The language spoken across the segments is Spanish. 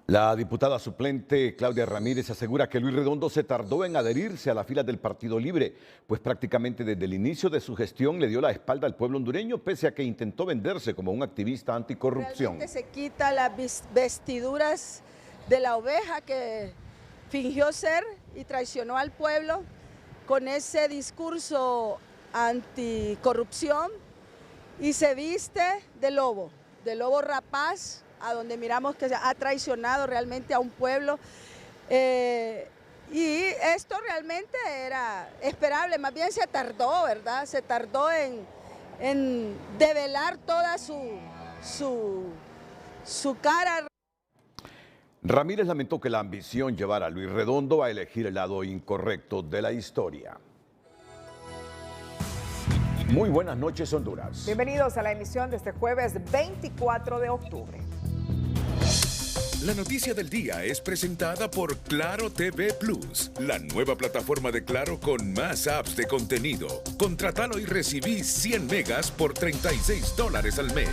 La diputada suplente Claudia Ramírez asegura que Luis Redondo se tardó en adherirse a las filas del Partido Libre, pues prácticamente desde el inicio de su gestión le dio la espalda al pueblo hondureño, pese a que intentó venderse como un activista anticorrupción. Realmente se quita las vestiduras de la oveja que fingió ser y traicionó al pueblo con ese discurso anticorrupción y se viste de lobo rapaz, a donde miramos que ha traicionado realmente a un pueblo. Y esto realmente era esperable, más bien se tardó, ¿verdad? Se tardó en develar toda su cara. Ramírez lamentó que la ambición llevara a Luis Redondo a elegir el lado incorrecto de la historia. Muy buenas noches, Honduras. Bienvenidos a la emisión de este jueves 24 de octubre. La noticia del día es presentada por Claro TV Plus, la nueva plataforma de Claro con más apps de contenido. Contratalo y recibí 100 megas por $36 al mes.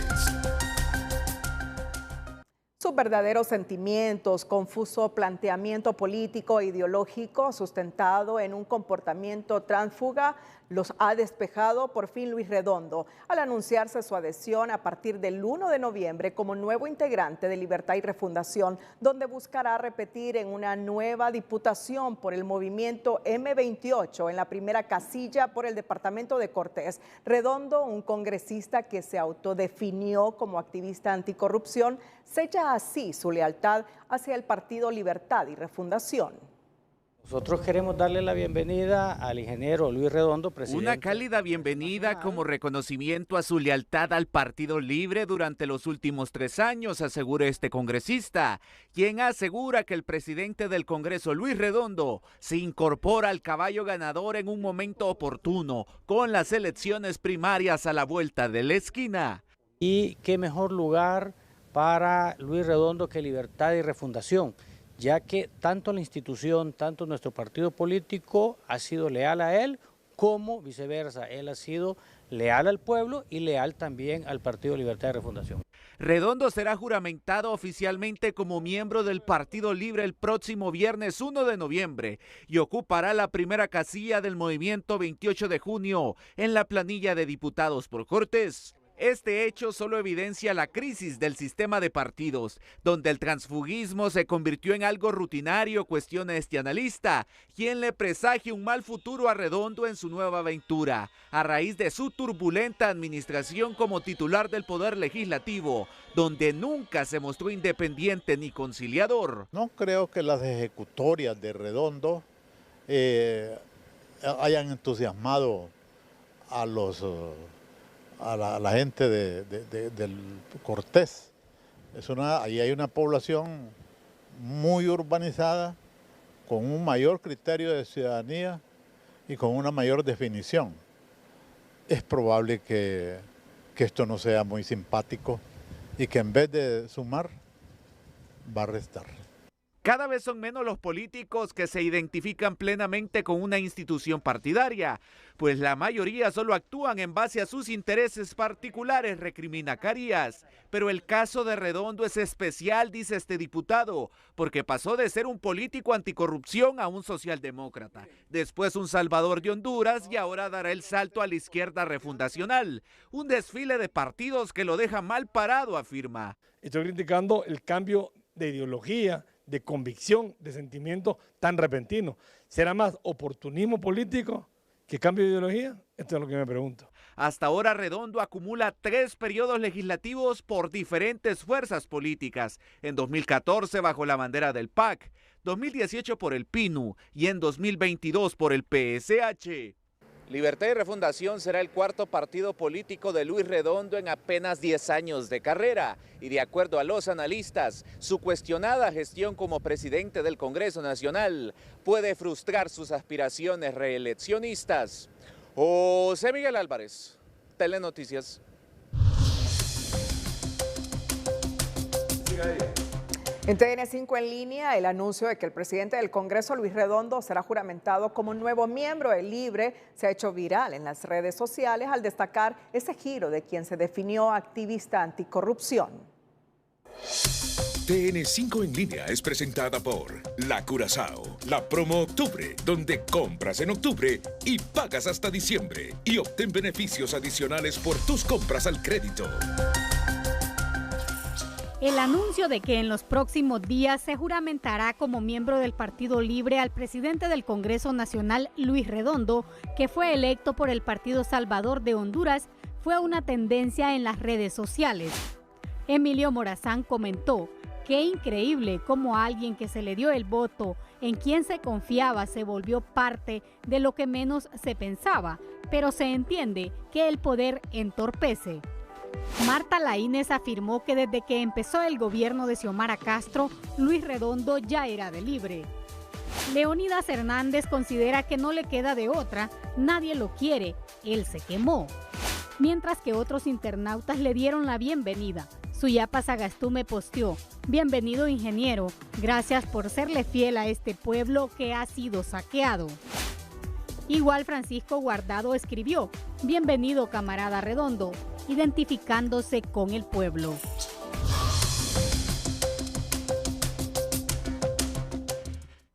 Sus verdaderos sentimientos, confuso planteamiento político e ideológico sustentado en un comportamiento tránsfuga los ha despejado por fin Luis Redondo al anunciarse su adhesión a partir del 1 de noviembre como nuevo integrante de Libertad y Refundación, donde buscará repetir en una nueva diputación por el movimiento M28 en la primera casilla por el departamento de Cortés. Redondo, un congresista que se autodefinió como activista anticorrupción, sella así su lealtad hacia el Partido Libertad y Refundación. Nosotros queremos darle la bienvenida al ingeniero Luis Redondo, presidente. Una cálida bienvenida como reconocimiento a su lealtad al Partido Libre durante los últimos 3 años, asegura este congresista, quien asegura que el presidente del Congreso, Luis Redondo, se incorpora al caballo ganador en un momento oportuno, con las elecciones primarias a la vuelta de la esquina. Y qué mejor lugar para Luis Redondo que Libertad y Refundación, ya que tanto la institución, tanto nuestro partido político ha sido leal a él, como viceversa, él ha sido leal al pueblo y leal también al Partido Libertad y Refundación. Redondo será juramentado oficialmente como miembro del Partido Libre el próximo viernes 1 de noviembre y ocupará la primera casilla del movimiento 28 de junio en la planilla de diputados por Cortes. Este hecho solo evidencia la crisis del sistema de partidos, donde el transfugismo se convirtió en algo rutinario, cuestiona este analista, quien le presagia un mal futuro a Redondo en su nueva aventura, a raíz de su turbulenta administración como titular del Poder Legislativo, donde nunca se mostró independiente ni conciliador. No creo que las ejecutorias de Redondo hayan entusiasmado a la gente del Cortés. Ahí hay una población muy urbanizada, con un mayor criterio de ciudadanía y con una mayor definición. Es probable que esto no sea muy simpático y que en vez de sumar, va a restar. Cada vez son menos los políticos que se identifican plenamente con una institución partidaria, pues la mayoría solo actúan en base a sus intereses particulares, recrimina Carías. Pero el caso de Redondo es especial, dice este diputado, porque pasó de ser un político anticorrupción a un socialdemócrata, después un salvador de Honduras y ahora dará el salto a la izquierda refundacional. Un desfile de partidos que lo deja mal parado, afirma. Estoy criticando el cambio de ideología, de convicción, de sentimiento tan repentino. ¿Será más oportunismo político que cambio de ideología? Esto es lo que me pregunto. Hasta ahora Redondo acumula 3 periodos legislativos por diferentes fuerzas políticas. En 2014 bajo la bandera del PAC, 2018 por el PINU y en 2022 por el PSH. Libertad y Refundación será el 4º partido político de Luis Redondo en apenas 10 años de carrera. Y de acuerdo a los analistas, su cuestionada gestión como presidente del Congreso Nacional puede frustrar sus aspiraciones reeleccionistas. José Miguel Álvarez, Telenoticias. En TN5 en línea, el anuncio de que el presidente del Congreso, Luis Redondo, será juramentado como nuevo miembro del Libre se ha hecho viral en las redes sociales al destacar ese giro de quien se definió activista anticorrupción. TN5 en línea es presentada por La Curazao, la promo Octubre, donde compras en octubre y pagas hasta diciembre y obtén beneficios adicionales por tus compras al crédito. El anuncio de que en los próximos días se juramentará como miembro del Partido Libre al presidente del Congreso Nacional, Luis Redondo, que fue electo por el Partido Salvador de Honduras, fue una tendencia en las redes sociales. Emilio Morazán comentó: qué increíble cómo alguien que se le dio el voto, en quien se confiaba, se volvió parte de lo que menos se pensaba, pero se entiende que el poder entorpece. Marta Laínez afirmó que desde que empezó el gobierno de Xiomara Castro, Luis Redondo ya era de Libre. Leonidas Hernández considera que no le queda de otra, nadie lo quiere, él se quemó. Mientras que otros internautas le dieron la bienvenida. Suyapa Sagastume posteó: bienvenido ingeniero, gracias por serle fiel a este pueblo que ha sido saqueado. Igual Francisco Guardado escribió: bienvenido camarada Redondo, identificándose con el pueblo.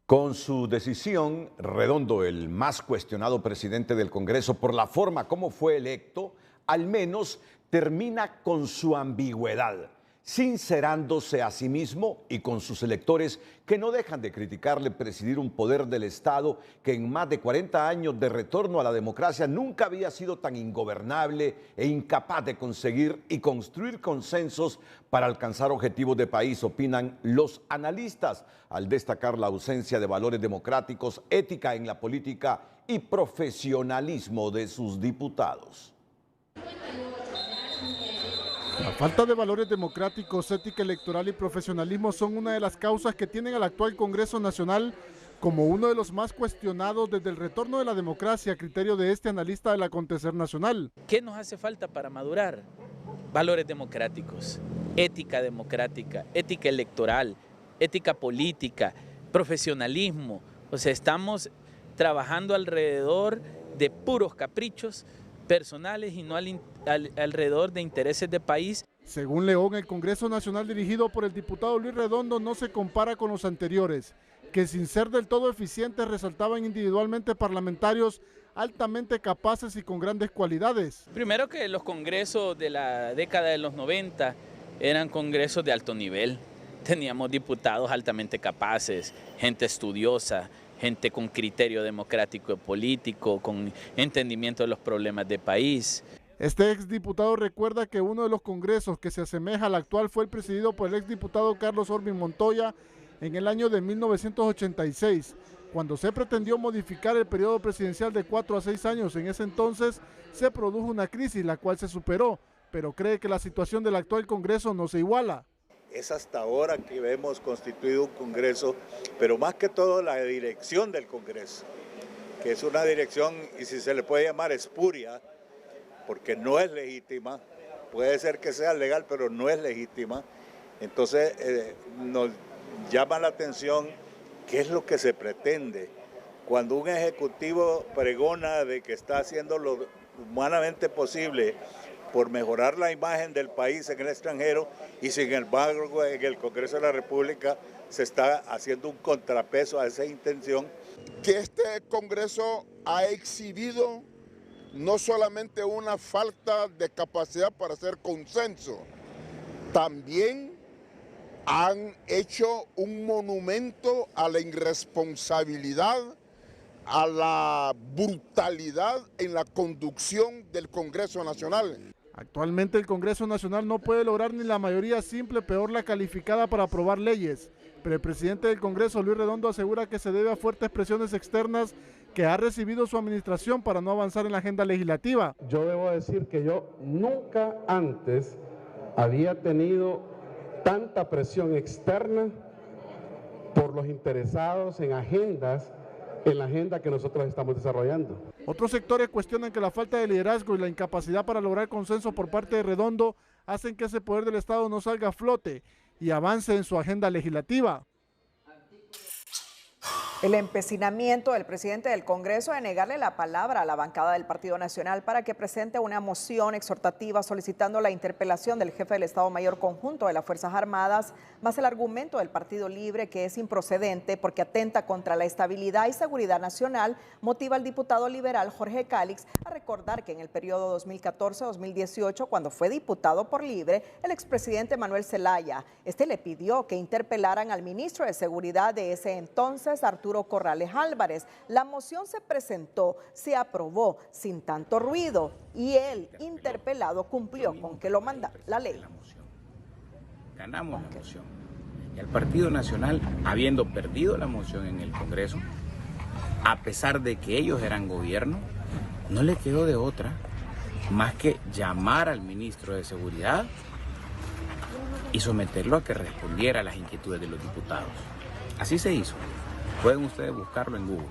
Con su decisión, Redondo, el más cuestionado presidente del Congreso por la forma como fue electo, al menos termina con su ambigüedad, sincerándose a sí mismo y con sus electores que no dejan de criticarle presidir un poder del Estado que en más de 40 años de retorno a la democracia nunca había sido tan ingobernable e incapaz de conseguir y construir consensos para alcanzar objetivos de país, opinan los analistas, al destacar la ausencia de valores democráticos, ética en la política y profesionalismo de sus diputados. La falta de valores democráticos, ética electoral y profesionalismo son una de las causas que tienen al actual Congreso Nacional como uno de los más cuestionados desde el retorno de la democracia, a criterio de este analista del acontecer nacional. ¿Qué nos hace falta para madurar? Valores democráticos, ética democrática, ética electoral, ética política, profesionalismo. O sea, estamos trabajando alrededor de puros caprichos personales y no alrededor de intereses de país. Según León, el Congreso Nacional dirigido por el diputado Luis Redondo no se compara con los anteriores, que sin ser del todo eficientes resaltaban individualmente parlamentarios altamente capaces y con grandes cualidades. Primero que los congresos de la década de los 90 eran congresos de alto nivel. Teníamos diputados altamente capaces, gente estudiosa, gente con criterio democrático y político, con entendimiento de los problemas de país. Este exdiputado recuerda que uno de los congresos que se asemeja al actual fue el presidido por el exdiputado Carlos Orbin Montoya en el año de 1986, cuando se pretendió modificar el periodo presidencial de 4 a 6 años. En ese entonces se produjo una crisis, la cual se superó, pero cree que la situación del actual Congreso no se iguala. Es hasta ahora que hemos constituido un Congreso, pero más que todo la dirección del Congreso, que es una dirección, y si se le puede llamar espuria, porque no es legítima, puede ser que sea legal, pero no es legítima. Entonces nos llama la atención qué es lo que se pretende. Cuando un ejecutivo pregona de que está haciendo lo humanamente posible por mejorar la imagen del país en el extranjero, y sin embargo en el Congreso de la República se está haciendo un contrapeso a esa intención. Que este Congreso ha exhibido no solamente una falta de capacidad para hacer consenso, también han hecho un monumento a la irresponsabilidad, a la brutalidad en la conducción del Congreso Nacional. Actualmente el Congreso Nacional no puede lograr ni la mayoría simple, peor la calificada para aprobar leyes, pero el presidente del Congreso, Luis Redondo, asegura que se debe a fuertes presiones externas que ha recibido su administración para no avanzar en la agenda legislativa. Yo debo decir que yo nunca antes había tenido tanta presión externa por los interesados en la agenda que nosotros estamos desarrollando. Otros sectores cuestionan que la falta de liderazgo y la incapacidad para lograr consenso por parte de Redondo hacen que ese poder del Estado no salga a flote y avance en su agenda legislativa. El empecinamiento del presidente del Congreso de negarle la palabra a la bancada del Partido Nacional para que presente una moción exhortativa solicitando la interpelación del jefe del Estado Mayor Conjunto de las Fuerzas Armadas, más el argumento del Partido Libre que es improcedente porque atenta contra la estabilidad y seguridad nacional, motiva al diputado liberal Jorge Cálix a recordar que en el periodo 2014-2018, cuando fue diputado por Libre, el expresidente Manuel Zelaya, le pidió que interpelaran al ministro de Seguridad de ese entonces, Arturo Corrales Álvarez. La moción se presentó, se aprobó sin tanto ruido y el interpelado cumplió con que lo manda la ley. Ganamos la moción y el Partido Nacional, habiendo perdido la moción en el Congreso, a pesar de que ellos eran gobierno, no le quedó de otra más que llamar al ministro de Seguridad y someterlo a que respondiera a las inquietudes de los diputados. Así se hizo. Pueden ustedes buscarlo en Google.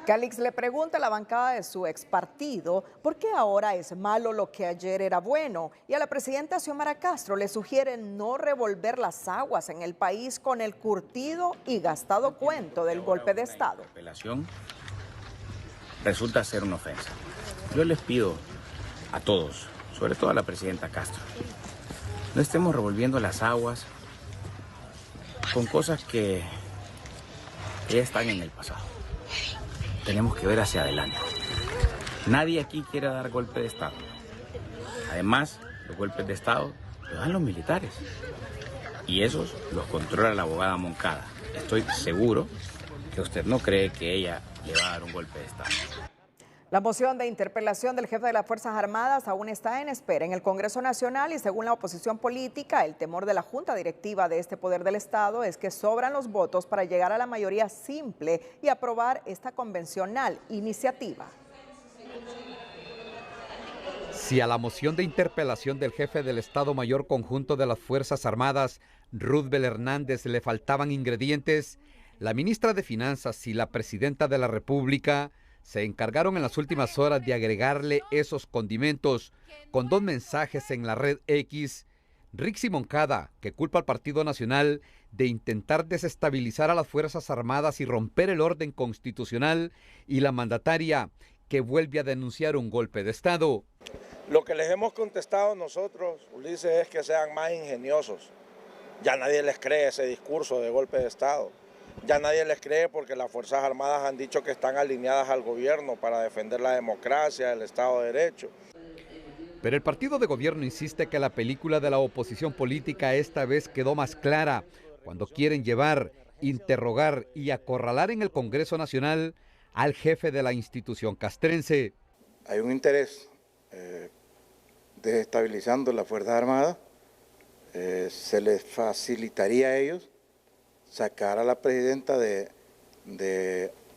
Cálix le pregunta a la bancada de su expartido por qué ahora es malo lo que ayer era bueno, y a la presidenta Xiomara Castro le sugiere no revolver las aguas en el país con el curtido y gastado cuento del golpe de Estado. La interpelación resulta ser una ofensa. Yo les pido a todos, sobre todo a la presidenta Castro, no estemos revolviendo las aguas con cosas que ya están en el pasado. Tenemos que ver hacia adelante. Nadie aquí quiere dar golpe de Estado. Además, los golpes de Estado los dan los militares. Y esos los controla la abogada Moncada. Estoy seguro que usted no cree que ella le va a dar un golpe de Estado. La moción de interpelación del jefe de las Fuerzas Armadas aún está en espera en el Congreso Nacional y según la oposición política, el temor de la Junta Directiva de este poder del Estado es que sobran los votos para llegar a la mayoría simple y aprobar esta convencional iniciativa. Si a la moción de interpelación del jefe del Estado Mayor Conjunto de las Fuerzas Armadas, Ruthbel Hernández, le faltaban ingredientes, la ministra de Finanzas y la presidenta de la República se encargaron en las últimas horas de agregarle esos condimentos con dos mensajes en la red X. Rixi Moncada, que culpa al Partido Nacional de intentar desestabilizar a las Fuerzas Armadas y romper el orden constitucional, y la mandataria, que vuelve a denunciar un golpe de Estado. Lo que les hemos contestado nosotros, Ulises, es que sean más ingeniosos. Ya nadie les cree ese discurso de golpe de Estado. Ya nadie les cree porque las Fuerzas Armadas han dicho que están alineadas al gobierno para defender la democracia, el Estado de Derecho. Pero el partido de gobierno insiste que la película de la oposición política esta vez quedó más clara cuando quieren llevar, interrogar y acorralar en el Congreso Nacional al jefe de la institución castrense. Hay un interés desestabilizando las Fuerzas Armadas, se les facilitaría a ellos sacar a la presidenta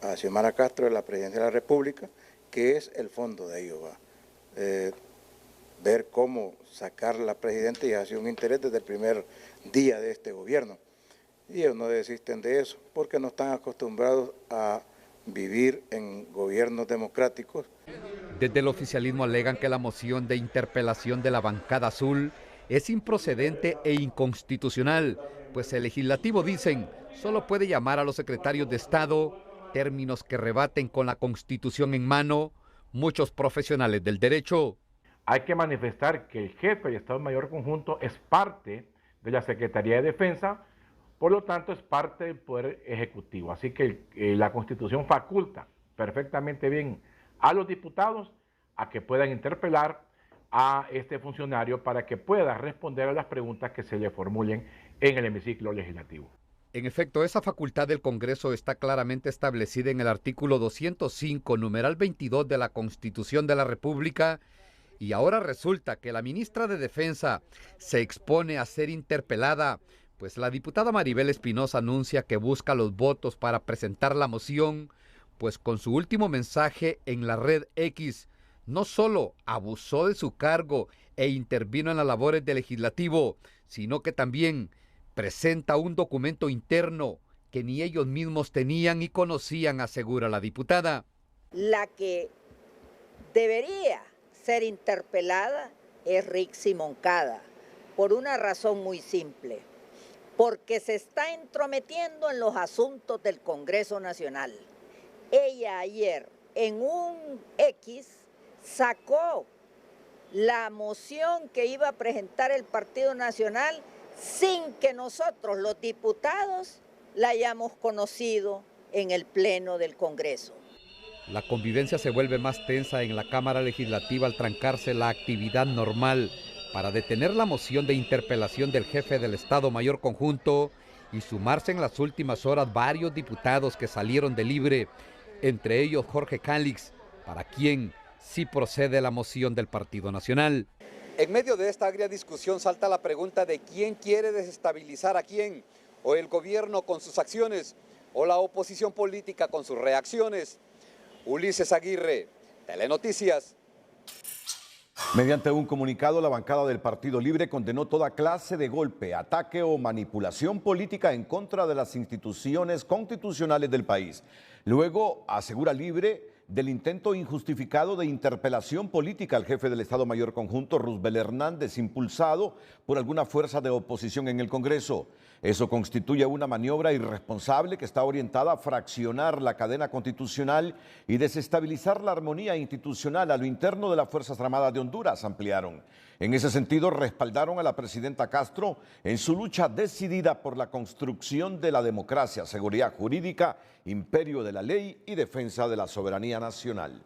a Xiomara Castro de la presidencia de la República, que es el fondo de ello. Ver cómo sacar a la presidenta y ha sido un interés desde el primer día de este gobierno. Y ellos no desisten de eso, porque no están acostumbrados a vivir en gobiernos democráticos. Desde el oficialismo alegan que la moción de interpelación de la bancada azul es improcedente e inconstitucional, pues el legislativo, dicen, solo puede llamar a los secretarios de Estado, términos que rebaten con la Constitución en mano muchos profesionales del derecho. Hay que manifestar que el jefe del Estado Mayor Conjunto es parte de la Secretaría de Defensa, por lo tanto es parte del Poder Ejecutivo. Así que la Constitución faculta perfectamente bien a los diputados a que puedan interpelar a este funcionario para que pueda responder a las preguntas que se le formulen en el hemiciclo legislativo. En efecto, esa facultad del Congreso está claramente establecida en el artículo 205, numeral 22 de la Constitución de la República, y ahora resulta que la ministra de Defensa se expone a ser interpelada, pues la diputada Maribel Espinosa anuncia que busca los votos para presentar la moción, pues con su último mensaje en la red X, no solo abusó de su cargo e intervino en las labores del legislativo, sino que también presenta un documento interno que ni ellos mismos tenían y conocían, asegura la diputada. La que debería ser interpelada es Rixi Moncada, por una razón muy simple. porque se está entrometiendo en los asuntos del Congreso Nacional. Ella ayer en un X sacó la moción que iba a presentar el Partido Nacional sin que nosotros, los diputados, la hayamos conocido en el Pleno del Congreso. La convivencia se vuelve más tensa en la Cámara Legislativa al trancarse la actividad normal para detener la moción de interpelación del jefe del Estado Mayor Conjunto y sumarse en las últimas horas varios diputados que salieron de libre, entre ellos Jorge Cálix, para quien sí procede la moción del Partido Nacional. En medio de esta agria discusión salta la pregunta de quién quiere desestabilizar a quién, o el gobierno con sus acciones, o la oposición política con sus reacciones. Ulises Aguirre, Telenoticias. Mediante un comunicado, la bancada del Partido Libre condenó toda clase de golpe, ataque o manipulación política en contra de las instituciones constitucionales del país. Luego, asegura Libre del intento injustificado de interpelación política al jefe del Estado Mayor Conjunto, Roosevelt Hernández, impulsado por alguna fuerza de oposición en el Congreso. Eso constituye una maniobra irresponsable que está orientada a fraccionar la cadena constitucional y desestabilizar la armonía institucional a lo interno de las Fuerzas Armadas de Honduras, ampliaron. En ese sentido, respaldaron a la presidenta Castro en su lucha decidida por la construcción de la democracia, seguridad jurídica, imperio de la ley y defensa de la soberanía nacional.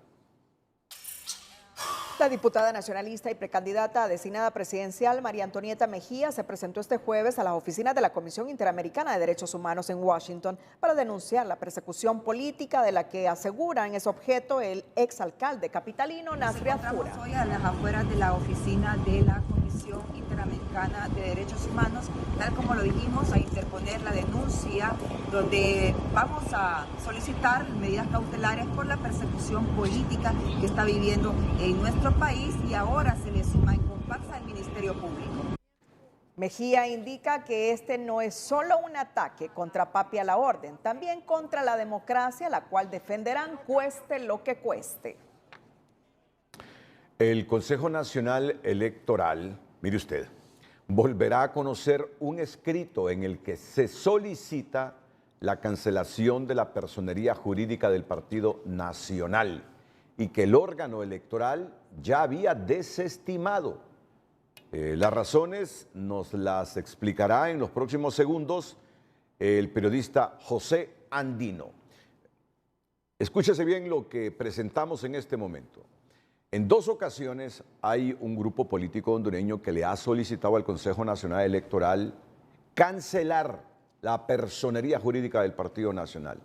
La diputada nacionalista y precandidata designada presidencial María Antonieta Mejía se presentó este jueves a las oficinas de la Comisión Interamericana de Derechos Humanos en Washington para denunciar la persecución política de la que aseguran es objeto el exalcalde capitalino Nasri Afura. Hoy a las afueras de la oficina de la Comisión Interamericana de Derechos Humanos, tal como lo dijimos, a interponer la denuncia donde vamos a solicitar medidas cautelares por la persecución política que está viviendo en nuestro país y ahora se le suma en compás al Ministerio Público. Mejía indica que este no es solo un ataque contra Papi a la orden, también contra la democracia, la cual defenderán cueste lo que cueste. El Consejo Nacional Electoral, mire usted, volverá a conocer un escrito en el que se solicita la cancelación de la personería jurídica del Partido Nacional y que el órgano electoral ya había desestimado. Las razones nos las explicará en los próximos segundos el periodista José Andino. Escúchese bien lo que presentamos en este momento. En 2 ocasiones hay un grupo político hondureño que le ha solicitado al Consejo Nacional Electoral cancelar la personería jurídica del Partido Nacional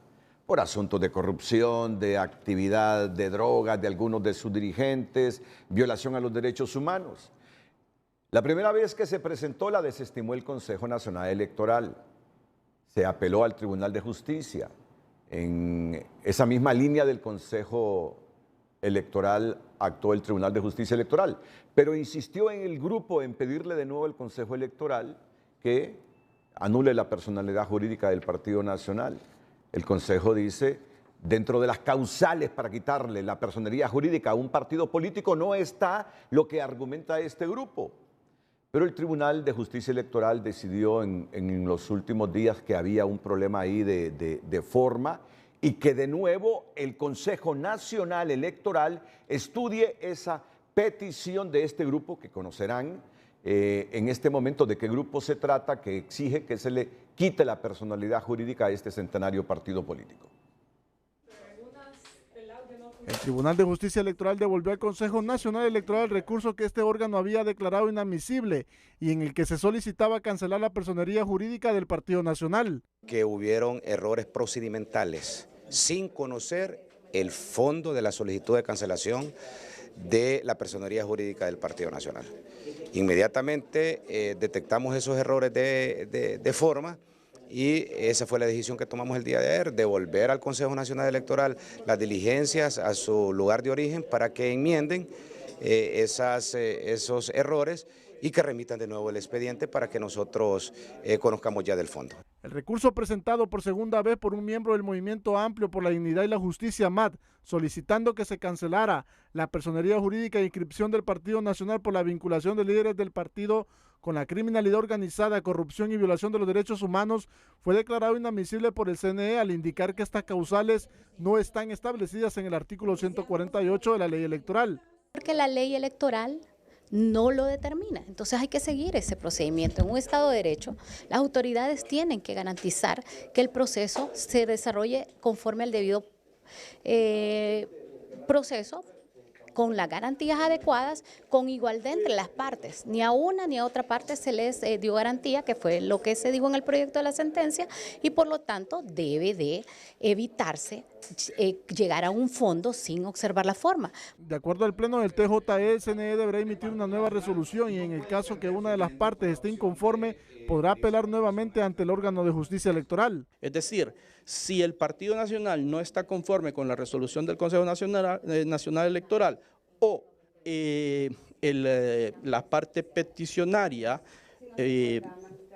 por asuntos de corrupción, de actividad de drogas de algunos de sus dirigentes, violación a los derechos humanos. La primera vez que se presentó la desestimó el Consejo Nacional Electoral. Se apeló al Tribunal de Justicia. En esa misma línea del Consejo Electoral actuó el Tribunal de Justicia Electoral, pero insistió en el grupo en pedirle de nuevo al Consejo Electoral que anule la personalidad jurídica del Partido Nacional. El Consejo dice, dentro de las causales para quitarle la personería jurídica a un partido político no está lo que argumenta este grupo. Pero el Tribunal de Justicia Electoral decidió en los últimos días que había un problema ahí de forma y que de nuevo el Consejo Nacional Electoral estudie esa petición de este grupo que conocerán en este momento de qué grupo se trata, que exige que se le quite la personalidad jurídica a este centenario partido político. El Tribunal de Justicia Electoral devolvió al Consejo Nacional Electoral el recurso que este órgano había declarado inadmisible y en el que se solicitaba cancelar la personería jurídica del Partido Nacional. Que hubieron errores procedimentales sin conocer el fondo de la solicitud de cancelación de la personería jurídica del Partido Nacional. Inmediatamente detectamos esos errores de forma y esa fue la decisión que tomamos el día de ayer, devolver al Consejo Nacional Electoral las diligencias a su lugar de origen para que enmienden esos errores y que remitan de nuevo el expediente para que nosotros conozcamos ya del fondo. El recurso presentado por segunda vez por un miembro del Movimiento Amplio por la Dignidad y la Justicia, MAD, solicitando que se cancelara la personería jurídica e inscripción del Partido Nacional por la vinculación de líderes del partido con la criminalidad organizada, corrupción y violación de los derechos humanos, fue declarado inadmisible por el CNE al indicar que estas causales no están establecidas en el artículo 148 de la ley electoral. Porque la ley electoral no lo determina, entonces hay que seguir ese procedimiento. En un Estado de Derecho, las autoridades tienen que garantizar que el proceso se desarrolle conforme al debido proceso, con las garantías adecuadas, con igualdad entre las partes. Ni a una ni a otra parte se les dio garantía, que fue lo que se dijo en el proyecto de la sentencia, y por lo tanto debe de evitarse llegar a un fondo sin observar la forma. De acuerdo al pleno del TJE, el CNE deberá emitir una nueva resolución y en el caso que una de las partes esté inconforme, podrá apelar nuevamente ante el órgano de justicia electoral. Es decir, si el Partido Nacional no está conforme con la resolución del Consejo Nacional Electoral o la parte peticionaria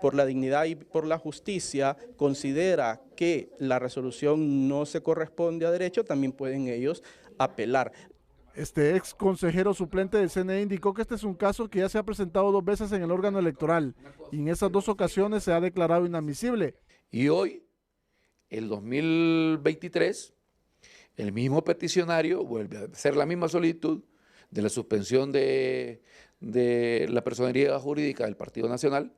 por la dignidad y por la justicia considera que la resolución no se corresponde a derecho, también pueden ellos apelar. Este ex consejero suplente del CNE indicó que este es un caso que ya se ha presentado 2 veces en el órgano electoral y en esas 2 ocasiones se ha declarado inadmisible. Y hoy, el 2023, el mismo peticionario vuelve a hacer la misma solicitud de la suspensión de la personería jurídica del Partido Nacional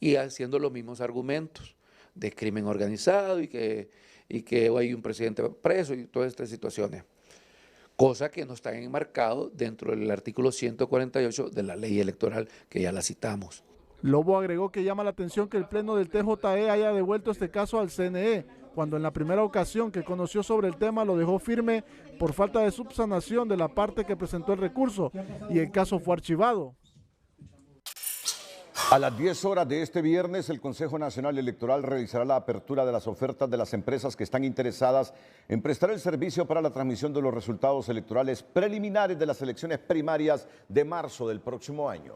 y haciendo los mismos argumentos de crimen organizado y que hay un presidente preso y todas estas situaciones. Cosa que no está enmarcado dentro del artículo 148 de la ley electoral, que ya la citamos. Lobo agregó que llama la atención que el pleno del TJE haya devuelto este caso al CNE, cuando en la primera ocasión que conoció sobre el tema lo dejó firme por falta de subsanación de la parte que presentó el recurso y el caso fue archivado. A las 10 horas de este viernes, el Consejo Nacional Electoral realizará la apertura de las ofertas de las empresas que están interesadas en prestar el servicio para la transmisión de los resultados electorales preliminares de las elecciones primarias de marzo del próximo año.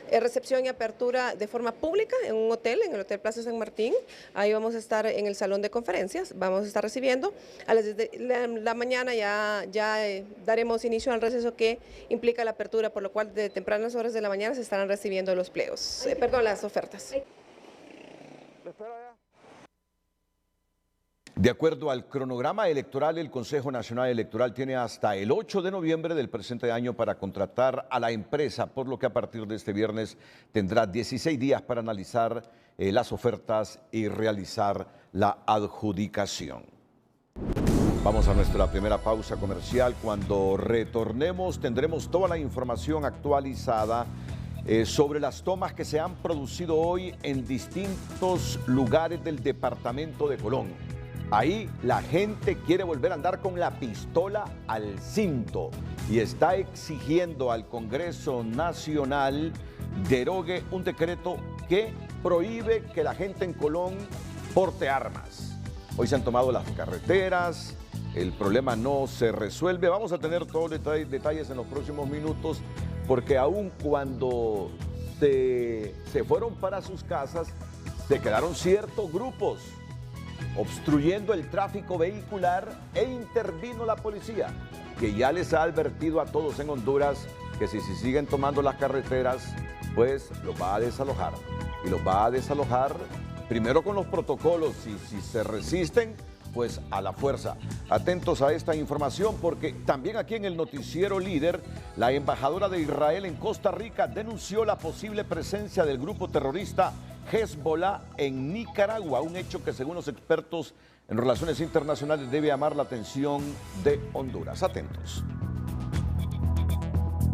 Recepción y apertura de forma pública en un hotel, en el Hotel Plaza San Martín. Ahí vamos a estar en el salón de conferencias, vamos a estar recibiendo. A las 10 de la mañana ya daremos inicio al receso que implica la apertura, por lo cual de tempranas horas de la mañana se estarán recibiendo los pliegos, las ofertas. De acuerdo al cronograma electoral, el Consejo Nacional Electoral tiene hasta el 8 de noviembre del presente año para contratar a la empresa, por lo que a partir de este viernes tendrá 16 días para analizar las ofertas y realizar la adjudicación. Vamos a nuestra primera pausa comercial. Cuando retornemos tendremos toda la información actualizada sobre las tomas que se han producido hoy en distintos lugares del departamento de Colón. Ahí la gente quiere volver a andar con la pistola al cinto y está exigiendo al Congreso Nacional derogue un decreto que prohíbe que la gente en Colón porte armas. Hoy se han tomado las carreteras, el problema no se resuelve. Vamos a tener todos los detalles en los próximos minutos, porque aun cuando se fueron para sus casas, se quedaron ciertos grupos obstruyendo el tráfico vehicular e intervino la policía, que ya les ha advertido a todos en Honduras que si siguen tomando las carreteras, pues los va a desalojar. Y los va a desalojar primero con los protocolos y si se resisten, pues a la fuerza. Atentos a esta información porque también aquí en el noticiero Líder, la embajadora de Israel en Costa Rica denunció la posible presencia del grupo terrorista Hezbollah en Nicaragua, un hecho que según los expertos en relaciones internacionales debe llamar la atención de Honduras. Atentos.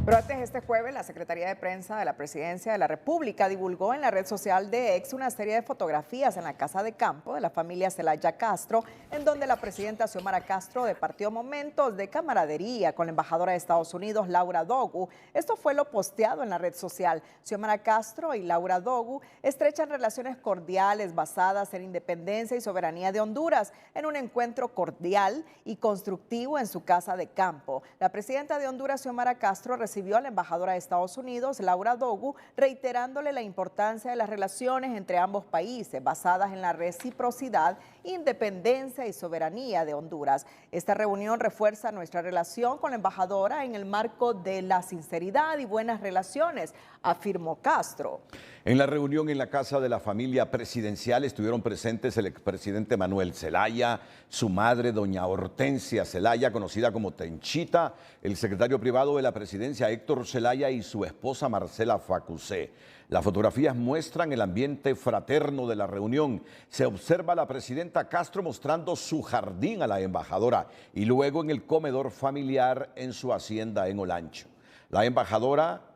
Pero antes, este jueves, la Secretaría de Prensa de la Presidencia de la República divulgó en la red social de X una serie de fotografías en la casa de campo de la familia Zelaya Castro, en donde la presidenta Xiomara Castro departió momentos de camaradería con la embajadora de Estados Unidos, Laura Dogu. Esto fue lo posteado en la red social. Xiomara Castro y Laura Dogu estrechan relaciones cordiales basadas en independencia y soberanía de Honduras, en un encuentro cordial y constructivo en su casa de campo. La presidenta de Honduras, Xiomara Castro, recibió recibió a la embajadora de Estados Unidos, Laura Dogu, reiterándole la importancia de las relaciones entre ambos países, basadas en la reciprocidad, independencia y soberanía de Honduras. Esta reunión refuerza nuestra relación con la embajadora en el marco de la sinceridad y buenas relaciones, afirmó Castro. En la reunión en la casa de la familia presidencial estuvieron presentes el expresidente Manuel Zelaya, su madre, doña Hortensia Zelaya, conocida como Tenchita, el secretario privado de la presidencia, Héctor Zelaya, y su esposa, Marcela Facusé. Las fotografías muestran el ambiente fraterno de la reunión. Se observa a la presidenta Castro mostrando su jardín a la embajadora y luego en el comedor familiar en su hacienda en Olancho. La embajadora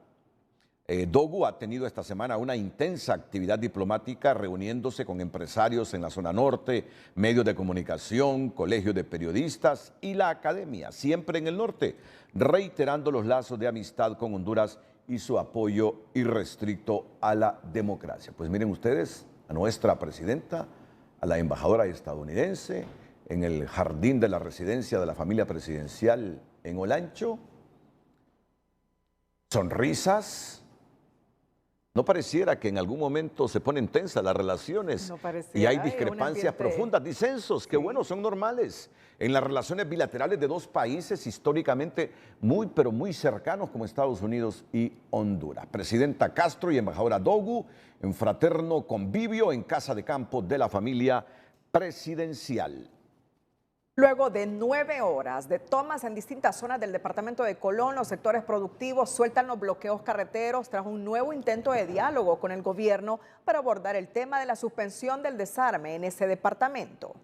Dogu ha tenido esta semana una intensa actividad diplomática reuniéndose con empresarios en la zona norte, medios de comunicación, colegios de periodistas y la academia, siempre en el norte, reiterando los lazos de amistad con Honduras y su apoyo irrestricto a la democracia. Pues miren ustedes a nuestra presidenta, a la embajadora estadounidense, en el jardín de la residencia de la familia presidencial en Olancho. Sonrisas. No pareciera que en algún momento se ponen tensas las relaciones y hay discrepancias profundas, disensos, que bueno, son normales en las relaciones bilaterales de dos países históricamente muy, pero muy cercanos como Estados Unidos y Honduras. Presidenta Castro y embajadora Dogu en fraterno convivio en casa de campo de la familia presidencial. Luego de 9 horas de tomas en distintas zonas del departamento de Colón, los sectores productivos sueltan los bloqueos carreteros tras un nuevo intento de diálogo con el gobierno para abordar el tema de la suspensión del desarme en ese departamento.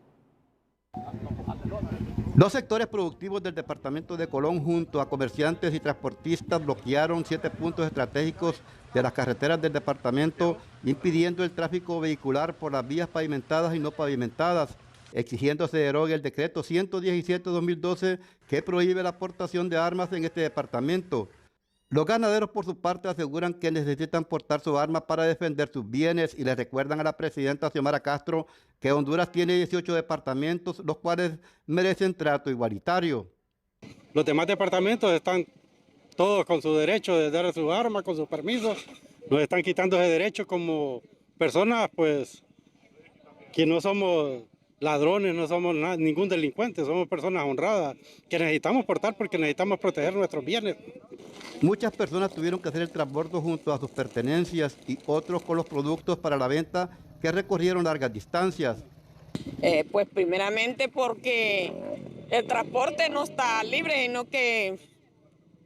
Los sectores productivos del departamento de Colón junto a comerciantes y transportistas bloquearon 7 puntos estratégicos de las carreteras del departamento, impidiendo el tráfico vehicular por las vías pavimentadas y no pavimentadas, exigiendo se derogue el decreto 117/2012 que prohíbe la aportación de armas en este departamento. Los ganaderos por su parte aseguran que necesitan portar su arma para defender sus bienes y le recuerdan a la presidenta Xiomara Castro que Honduras tiene 18 departamentos, los cuales merecen trato igualitario. Los demás departamentos están todos con su derecho de dar sus armas, con sus permisos. Nos están quitando ese derecho como personas, pues, que no somos ladrones, no somos ningún delincuente, somos personas honradas que necesitamos portar porque necesitamos proteger nuestros bienes. Muchas personas tuvieron que hacer el transbordo junto a sus pertenencias y otros con los productos para la venta que recorrieron largas distancias. Pues primeramente porque el transporte no está libre, sino que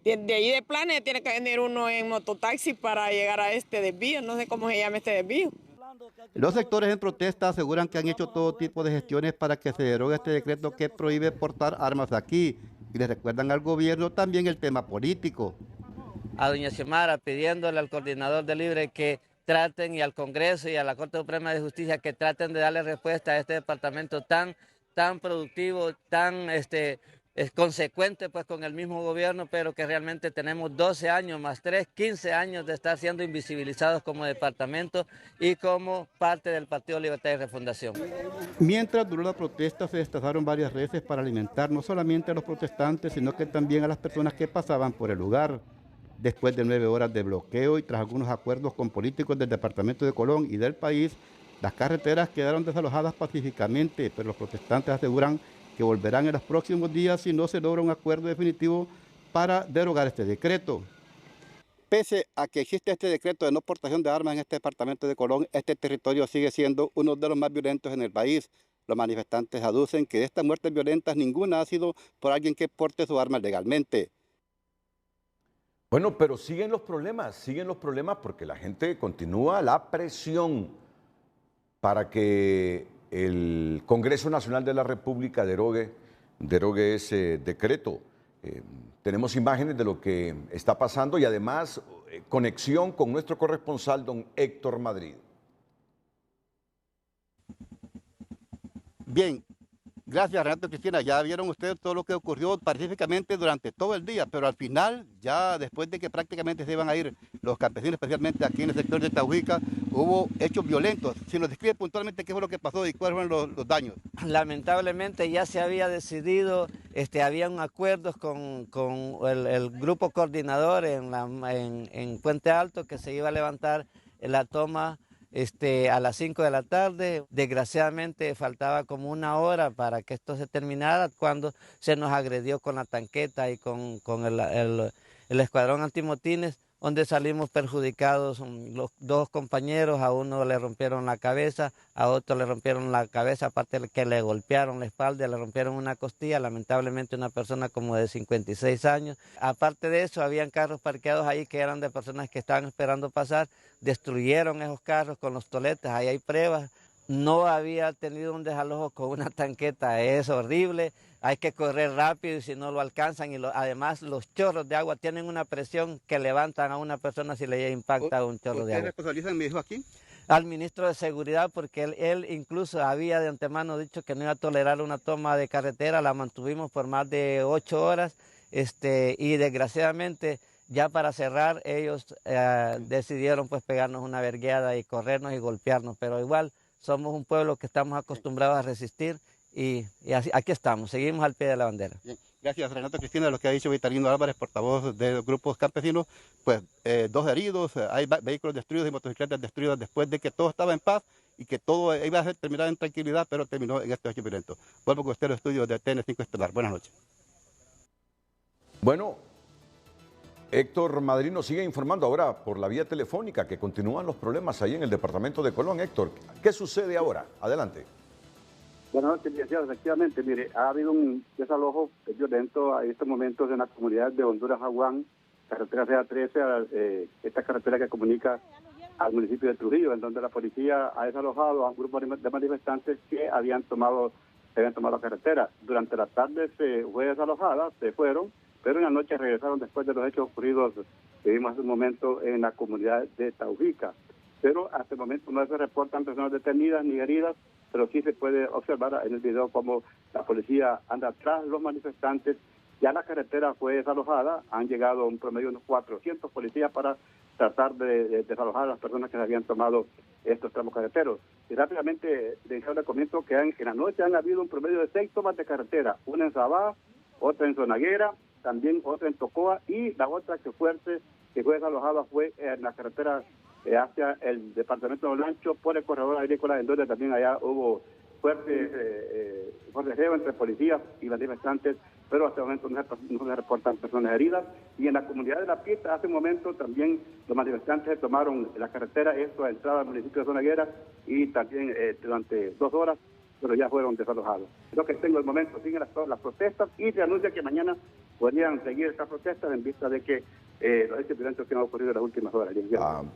de ahí de Planes tiene que venir uno en mototaxi para llegar a este desvío, no sé cómo se llama este desvío. Los sectores en protesta aseguran que han hecho todo tipo de gestiones para que se derogue este decreto que prohíbe portar armas aquí y le recuerdan al gobierno también el tema político. A doña Xiomara pidiéndole al coordinador de Libre que traten y al Congreso y a la Corte Suprema de Justicia que traten de darle respuesta a este departamento tan productivo, tan consecuente pues con el mismo gobierno, pero que realmente tenemos 12 años más 3, 15 años de estar siendo invisibilizados como departamento y como parte del Partido Libertad y Refundación. Mientras duró la protesta se destazaron varias reses para alimentar no solamente a los protestantes, sino que también a las personas que pasaban por el lugar. Después de 9 horas de bloqueo y tras algunos acuerdos con políticos del departamento de Colón y del país, las carreteras quedaron desalojadas pacíficamente, pero los protestantes aseguran que volverán en los próximos días si no se logra un acuerdo definitivo para derogar este decreto. Pese a que existe este decreto de no portación de armas en este departamento de Colón, este territorio sigue siendo uno de los más violentos en el país. Los manifestantes aducen que de estas muertes violentas ninguna ha sido por alguien que porte su arma legalmente. Bueno, pero siguen los problemas porque la gente continúa la presión para que el Congreso Nacional de la República derogue ese decreto. Tenemos imágenes de lo que está pasando y además conexión con nuestro corresponsal, don Héctor Madrid. Bien, gracias Renato, Cristina. Ya vieron ustedes todo lo que ocurrió pacíficamente durante todo el día, pero al final, ya después de que prácticamente se iban a ir los campesinos, especialmente aquí en el sector de Taujica, hubo hechos violentos. Si nos describe puntualmente qué fue lo que pasó y cuáles fueron los daños. Lamentablemente ya se había decidido, habían acuerdos con el grupo coordinador en Puente Alto que se iba a levantar la toma a las 5 de la tarde. Desgraciadamente faltaba como una hora para que esto se terminara cuando se nos agredió con la tanqueta y con el escuadrón antimotines, donde salimos perjudicados los dos compañeros. A uno le rompieron la cabeza, a otro le rompieron la cabeza, aparte de que le golpearon la espalda, le rompieron una costilla, lamentablemente una persona como de 56 años. Aparte de eso, habían carros parqueados ahí que eran de personas que estaban esperando pasar, destruyeron esos carros con los toletes, ahí hay pruebas. No había tenido un desalojo con una tanqueta, es horrible, hay que correr rápido y si no lo alcanzan, y además los chorros de agua tienen una presión que levantan a una persona si le impacta un chorro de agua. ¿Ustedes responsabilizan, me dijo aquí? Al ministro de Seguridad, porque él incluso había de antemano dicho que no iba a tolerar una toma de carretera, la mantuvimos por más de 8 horas, y desgraciadamente ya para cerrar ellos decidieron pues pegarnos una vergueada y corrernos y golpearnos, pero igual somos un pueblo que estamos acostumbrados a resistir y así, aquí estamos, seguimos al pie de la bandera. Bien. Gracias, Renato Cristina, de lo que ha dicho Vitalino Álvarez, portavoz de los grupos campesinos. Pues 2 heridos, hay vehículos destruidos y motocicletas destruidas después de que todo estaba en paz y que todo iba a terminar en tranquilidad, pero terminó en este hecho violento. Vuelvo con usted a los estudios de TN5 Estelar. Buenas noches. Bueno, Héctor Madrid nos sigue informando ahora por la vía telefónica que continúan los problemas ahí en el departamento de Colón. Héctor, ¿qué sucede ahora? Adelante. Buenas noches, licenciado. Efectivamente, mire, ha habido un desalojo violento en estos momentos en la comunidad de Honduras-Jaguán, carretera CA13, esta carretera que comunica al municipio de Trujillo, en donde la policía ha desalojado a un grupo de manifestantes que habían tomado la carretera. Durante la tarde se fue desalojada, se fueron, pero en la noche regresaron después de los hechos ocurridos que vimos hace un momento en la comunidad de Taujica. Pero hasta el momento no se reportan personas detenidas ni heridas, pero sí se puede observar en el video cómo la policía anda tras los manifestantes. Ya la carretera fue desalojada, han llegado un promedio de unos 400 policías para tratar de desalojar a las personas que habían tomado estos tramos carreteros. Y rápidamente les comento que en la noche han habido un promedio de 6 tomas de carretera, una en Sabá, otra en Zonaguera, también otra en Tocoa, y la otra que fue desalojada fue en la carretera hacia el departamento de Olancho por el corredor agrícola, en donde también allá hubo fuerte forcejeo entre policías y manifestantes, pero hasta el momento no se reportan personas heridas. Y en la comunidad de La Pieta, hace un momento también los manifestantes tomaron la carretera, esto a entrada al municipio de Zonaguera, y también durante 2 horas, pero ya fueron desalojados. Lo que tengo el momento, siguen las protestas y se anuncia que mañana podrían seguir estas protestas en vista de que los hechos violentos que han ocurrido en las últimas horas.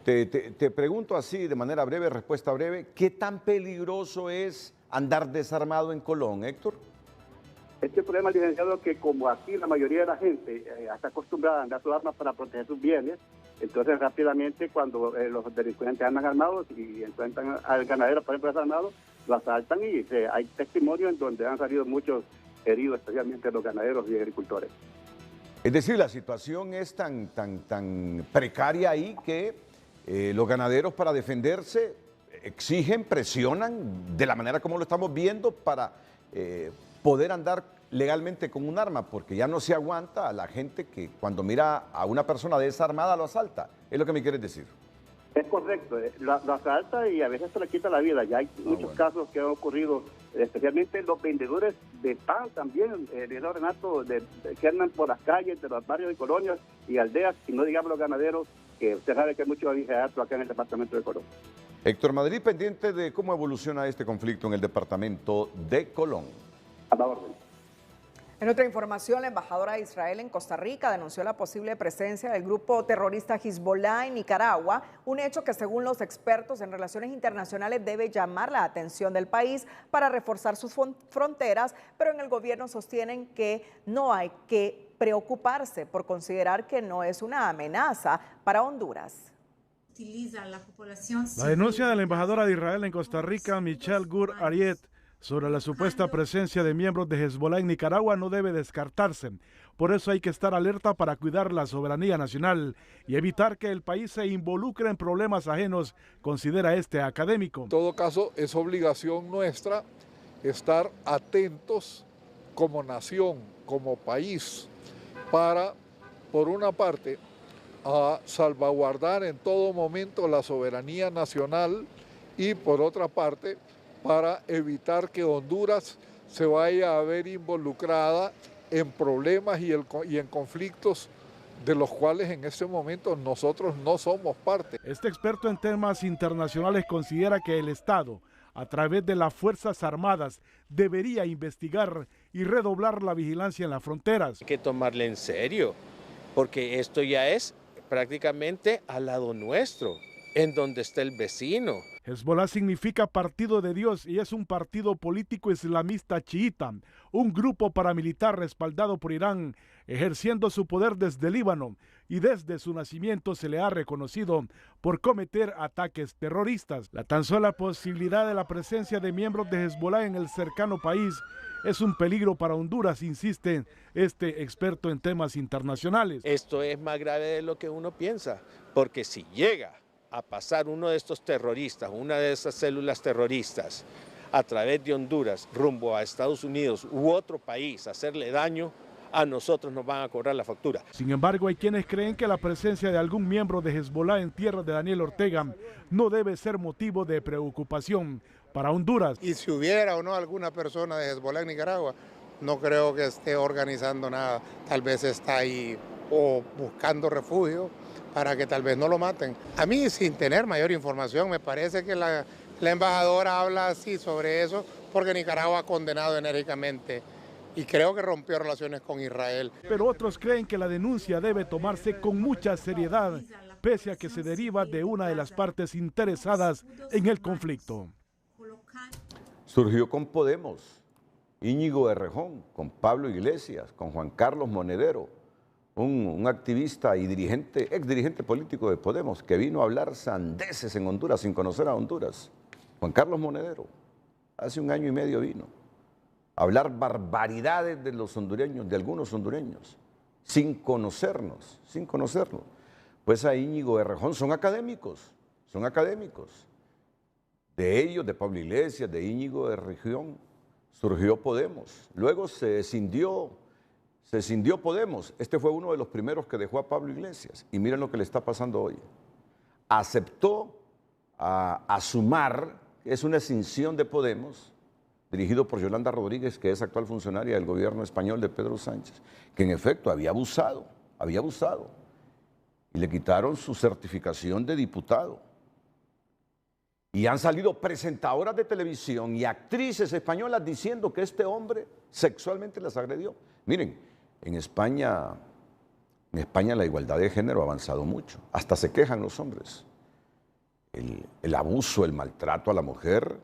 Te pregunto así, de manera breve, respuesta breve, ¿qué tan peligroso es andar desarmado en Colón, Héctor? Este problema, licenciado, que como aquí la mayoría de la gente está acostumbrada a andar sus armas para proteger sus bienes, entonces rápidamente cuando los delincuentes andan armados y encuentran al ganadero, por ejemplo, desarmado, lo asaltan y hay testimonios en donde han salido muchos heridos, especialmente los ganaderos y agricultores. Es decir, la situación es tan precaria ahí que los ganaderos para defenderse exigen, presionan de la manera como lo estamos viendo para poder andar legalmente con un arma, porque ya no se aguanta a la gente que cuando mira a una persona desarmada lo asalta. Es lo que me quieres decir. Es correcto, lo asalta y a veces se le quita la vida. Ya hay muchos casos que han ocurrido, especialmente los vendedores de pan también, Renato, que andan por las calles de los barrios y colonias y aldeas, y no digamos los ganaderos, que usted sabe que hay mucho abigeato acá en el departamento de Colón. Héctor Madrid, pendiente de cómo evoluciona este conflicto en el departamento de Colón. A la orden. En otra información, la embajadora de Israel en Costa Rica denunció la posible presencia del grupo terrorista Hezbollah en Nicaragua, un hecho que según los expertos en relaciones internacionales debe llamar la atención del país para reforzar sus fronteras, pero en el gobierno sostienen que no hay que preocuparse por considerar que no es una amenaza para Honduras. La denuncia de la embajadora de Israel en Costa Rica, Michelle Gur Ariet, sobre la supuesta presencia de miembros de Hezbollah en Nicaragua no debe descartarse, Por eso hay que estar alerta para cuidar la soberanía nacional y evitar que el país se involucre en problemas ajenos, considera este académico. En todo caso, es obligación nuestra estar atentos como nación, como país, para, por una parte, a salvaguardar en todo momento la soberanía nacional y, por otra parte, para evitar que Honduras se vaya a ver involucrada en problemas y en conflictos de los cuales en este momento nosotros no somos parte. Este experto en temas internacionales considera que el Estado, a través de las Fuerzas Armadas, debería investigar y redoblar la vigilancia en las fronteras. Hay que tomarle en serio, porque esto ya es prácticamente al lado nuestro, en donde está el vecino. Hezbollah significa Partido de Dios y es un partido político islamista chiita, un grupo paramilitar respaldado por Irán, ejerciendo su poder desde Líbano, y desde su nacimiento se le ha reconocido por cometer ataques terroristas. La tan sola posibilidad de la presencia de miembros de Hezbollah en el cercano país es un peligro para Honduras, insiste este experto en temas internacionales. Esto es más grave de lo que uno piensa, porque si llega a pasar uno de estos terroristas, una de esas células terroristas, a través de Honduras, rumbo a Estados Unidos u otro país, a hacerle daño, a nosotros nos van a cobrar la factura. Sin embargo, hay quienes creen que la presencia de algún miembro de Hezbollah en tierra de Daniel Ortega no debe ser motivo de preocupación para Honduras. Y si hubiera o no alguna persona de Hezbollah en Nicaragua, no creo que esté organizando nada, tal vez está ahí o buscando refugio para que tal vez no lo maten. A mí, sin tener mayor información, me parece que la embajadora habla así sobre eso porque Nicaragua ha condenado enérgicamente y creo que rompió relaciones con Israel. Pero otros creen que la denuncia debe tomarse con mucha seriedad, pese a que se deriva de una de las partes interesadas en el conflicto. Surgió con Podemos, Íñigo Errejón, con Pablo Iglesias, con Juan Carlos Monedero, un activista y exdirigente político de Podemos que vino a hablar sandeces en Honduras sin conocer a Honduras. Juan Carlos Monedero, hace 1 año y medio vino a hablar barbaridades de los hondureños, de algunos hondureños, sin conocernos. Pues a Íñigo Errejón son académicos. De ellos, de Pablo Iglesias, de Íñigo Errejón, surgió Podemos. Luego se escindió Podemos. Este fue uno de los primeros que dejó a Pablo Iglesias. Y miren lo que le está pasando hoy. Aceptó a sumar, es una escinsión de Podemos, dirigido por Yolanda Rodríguez, que es actual funcionaria del gobierno español de Pedro Sánchez, que en efecto había abusado. Y le quitaron su certificación de diputado. Y han salido presentadoras de televisión y actrices españolas diciendo que este hombre sexualmente las agredió. Miren, en España la igualdad de género ha avanzado mucho. Hasta se quejan los hombres. El abuso, el maltrato a la mujer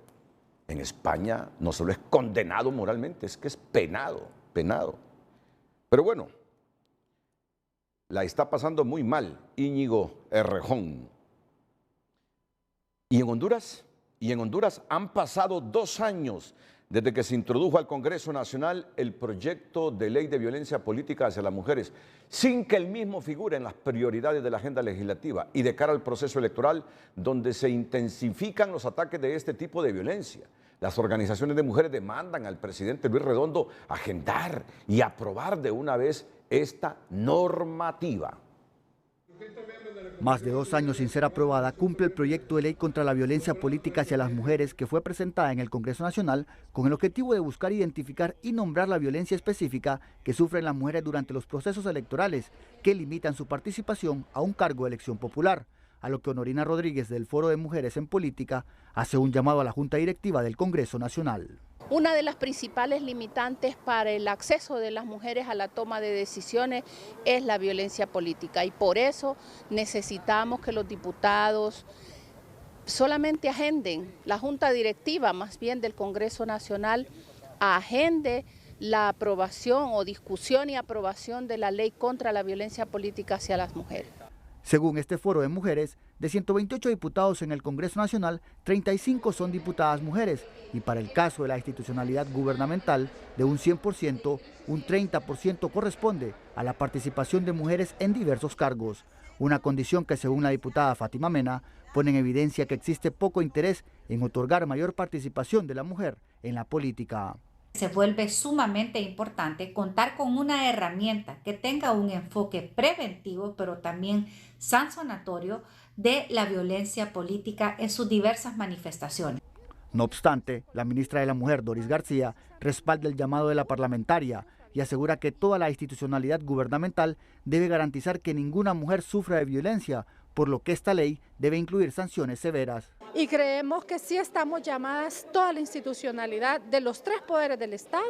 en España no solo es condenado moralmente, es que es penado. Pero bueno, la está pasando muy mal Íñigo Errejón. ¿Y en Honduras han pasado 2 años desde que se introdujo al Congreso Nacional el proyecto de ley de violencia política hacia las mujeres, sin que el mismo figure en las prioridades de la agenda legislativa y de cara al proceso electoral, donde se intensifican los ataques de este tipo de violencia. Las organizaciones de mujeres demandan al presidente Luis Redondo agendar y aprobar de una vez esta normativa. Más de 2 años sin ser aprobada, cumple el proyecto de ley contra la violencia política hacia las mujeres que fue presentada en el Congreso Nacional con el objetivo de buscar identificar y nombrar la violencia específica que sufren las mujeres durante los procesos electorales que limitan su participación a un cargo de elección popular, a lo que Honorina Rodríguez del Foro de Mujeres en Política hace un llamado a la Junta Directiva del Congreso Nacional. Una de las principales limitantes para el acceso de las mujeres a la toma de decisiones es la violencia política y por eso necesitamos que los diputados solamente agenden, la Junta Directiva más bien del Congreso Nacional agende la aprobación o discusión y aprobación de la ley contra la violencia política hacia las mujeres. Según este Foro de Mujeres, De 128 diputados en el Congreso Nacional, 35 son diputadas mujeres y para el caso de la institucionalidad gubernamental, de un 100%, un 30% corresponde a la participación de mujeres en diversos cargos. Una condición que, según la diputada Fátima Mena, pone en evidencia que existe poco interés en otorgar mayor participación de la mujer en la política. Se vuelve sumamente importante contar con una herramienta que tenga un enfoque preventivo, pero también sancionatorio de la violencia política en sus diversas manifestaciones. No obstante, la ministra de la Mujer, Doris García, respalda el llamado de la parlamentaria y asegura que toda la institucionalidad gubernamental debe garantizar que ninguna mujer sufra de violencia, por lo que esta ley debe incluir sanciones severas. Y creemos que sí estamos llamadas toda la institucionalidad de los tres poderes del Estado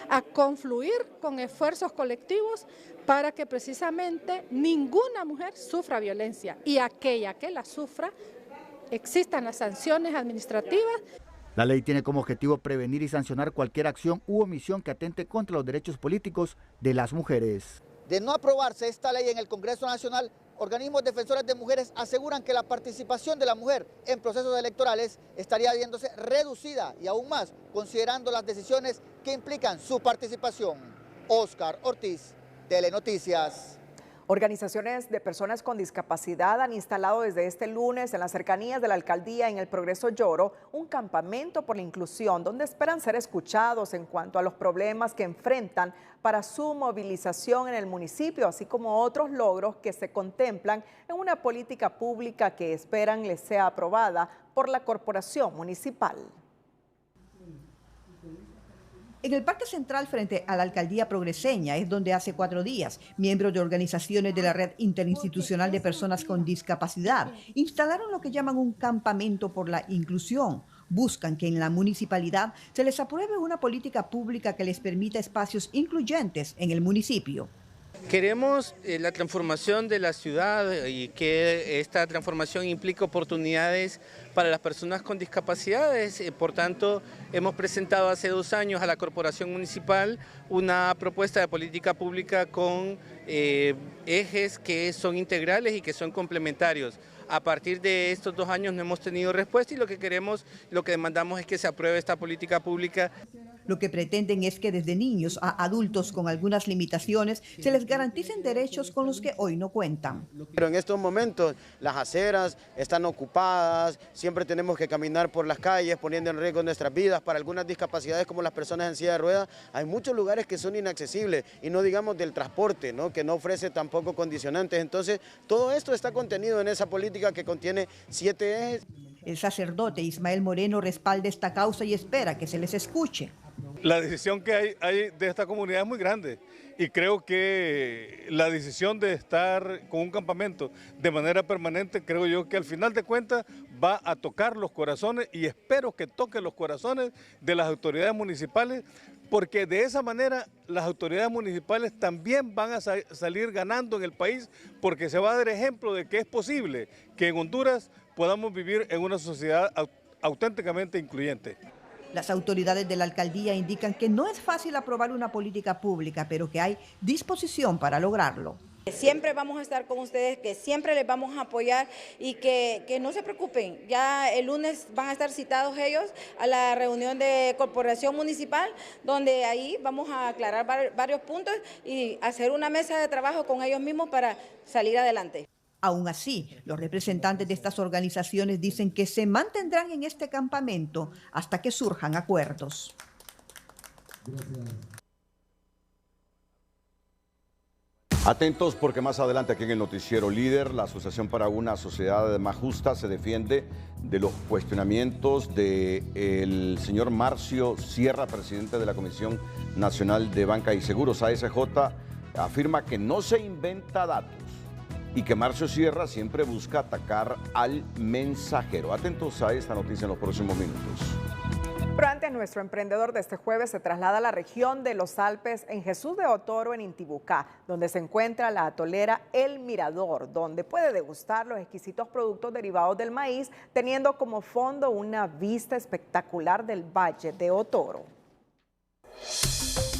a confluir con esfuerzos colectivos para que precisamente ninguna mujer sufra violencia y aquella que la sufra existan las sanciones administrativas. La ley tiene como objetivo prevenir y sancionar cualquier acción u omisión que atente contra los derechos políticos de las mujeres. De no aprobarse esta ley en el Congreso Nacional, organismos defensores de mujeres aseguran que la participación de la mujer en procesos electorales estaría viéndose reducida y aún más considerando las decisiones que implican su participación. Oscar Ortiz, Telenoticias. Organizaciones de personas con discapacidad han instalado desde este lunes en las cercanías de la alcaldía en el Progreso Lloro un campamento por la inclusión donde esperan ser escuchados en cuanto a los problemas que enfrentan para su movilización en el municipio, así como otros logros que se contemplan en una política pública que esperan les sea aprobada por la corporación municipal. En el Parque Central frente a la Alcaldía Progreseña es donde hace 4 días miembros de organizaciones de la Red Interinstitucional de Personas con Discapacidad instalaron lo que llaman un campamento por la inclusión. Buscan que en la municipalidad se les apruebe una política pública que les permita espacios incluyentes en el municipio. Queremos la transformación de la ciudad y que esta transformación implique oportunidades para las personas con discapacidades. Por tanto, hemos presentado hace 2 años a la Corporación Municipal una propuesta de política pública con ejes que son integrales y que son complementarios. A partir de estos 2 años no hemos tenido respuesta y lo que queremos, lo que demandamos es que se apruebe esta política pública. Lo que pretenden es que desde niños a adultos con algunas limitaciones se les garanticen derechos con los que hoy no cuentan. Pero en estos momentos las aceras están ocupadas, siempre tenemos que caminar por las calles poniendo en riesgo nuestras vidas. Para algunas discapacidades como las personas en silla de ruedas hay muchos lugares que son inaccesibles y no digamos del transporte, ¿no? Que no ofrece tampoco condicionantes. Entonces todo esto está contenido en esa política que contiene 7 ejes. El sacerdote Ismael Moreno respalda esta causa y espera que se les escuche. La decisión que hay de esta comunidad es muy grande y creo que la decisión de estar con un campamento de manera permanente, creo yo que al final de cuentas va a tocar los corazones y espero que toque los corazones de las autoridades municipales, porque de esa manera las autoridades municipales también van a salir ganando en el país, porque se va a dar ejemplo de que es posible que en Honduras podamos vivir en una sociedad auténticamente incluyente. Las autoridades de la alcaldía indican que no es fácil aprobar una política pública, pero que hay disposición para lograrlo. Siempre vamos a estar con ustedes, que siempre les vamos a apoyar y que no se preocupen. Ya el lunes van a estar citados ellos a la reunión de corporación municipal, donde ahí vamos a aclarar varios puntos y hacer una mesa de trabajo con ellos mismos para salir adelante. Aún así, los representantes de estas organizaciones dicen que se mantendrán en este campamento hasta que surjan acuerdos. Atentos porque más adelante aquí en el noticiero Líder, la Asociación para una Sociedad Más Justa se defiende de los cuestionamientos del señor Marcio Sierra, presidente de la Comisión Nacional de Banca y Seguros. ASJ afirma que no se inventa datos y que Marcio Sierra siempre busca atacar al mensajero. Atentos a esta noticia en los próximos minutos. Pero antes, nuestro emprendedor de este jueves se traslada a la región de los Alpes en Jesús de Otoro, en Intibucá, donde se encuentra la atolera El Mirador, donde puede degustar los exquisitos productos derivados del maíz, teniendo como fondo una vista espectacular del Valle de Otoro.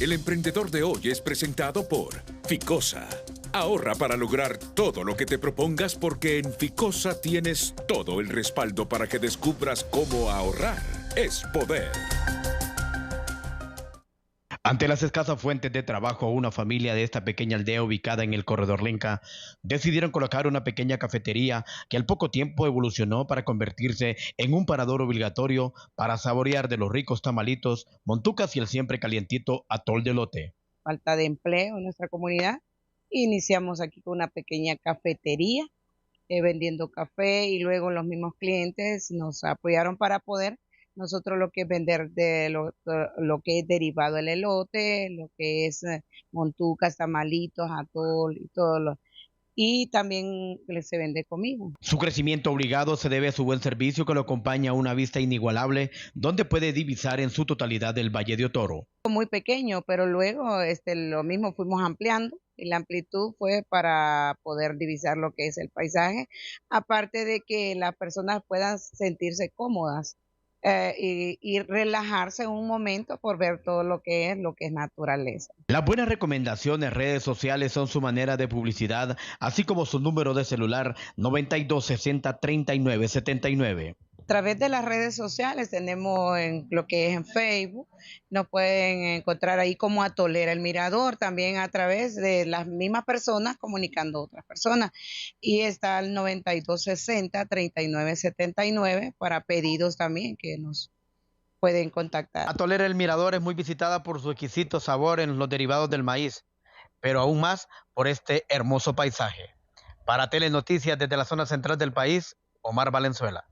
El emprendedor de hoy es presentado por Ficosa, Ahorra para lograr todo lo que te propongas porque en Ficosa tienes todo el respaldo para que descubras cómo ahorrar es poder. Ante las escasas fuentes de trabajo, una familia de esta pequeña aldea ubicada en el Corredor Lenca decidieron colocar una pequeña cafetería que al poco tiempo evolucionó para convertirse en un parador obligatorio para saborear de los ricos tamalitos, montucas y el siempre calientito atol de elote. Falta de empleo en nuestra comunidad. Iniciamos aquí con una pequeña cafetería, vendiendo café, y luego los mismos clientes nos apoyaron para poder nosotros lo que es vender de lo que es derivado del elote, lo que es montucas, tamalitos, atol y todo lo. Y también se vende comida. Su crecimiento obligado se debe a su buen servicio que lo acompaña a una vista inigualable donde puede divisar en su totalidad el Valle de Otoro. Muy pequeño, pero luego lo mismo fuimos ampliando y la amplitud fue para poder divisar lo que es el paisaje, aparte de que las personas puedan sentirse cómodas y relajarse un momento por ver todo lo que es naturaleza. Las buenas recomendaciones, redes sociales son su manera de publicidad, así como su número de celular 9260-3979. A través de las redes sociales tenemos lo que es en Facebook, nos pueden encontrar ahí como Atolera El Mirador, también a través de las mismas personas comunicando a otras personas. Y está el 9260-3979 para pedidos también que nos pueden contactar. Atolera El Mirador es muy visitada por su exquisito sabor en los derivados del maíz, pero aún más por este hermoso paisaje. Para Telenoticias desde la zona central del país, Omar Valenzuela.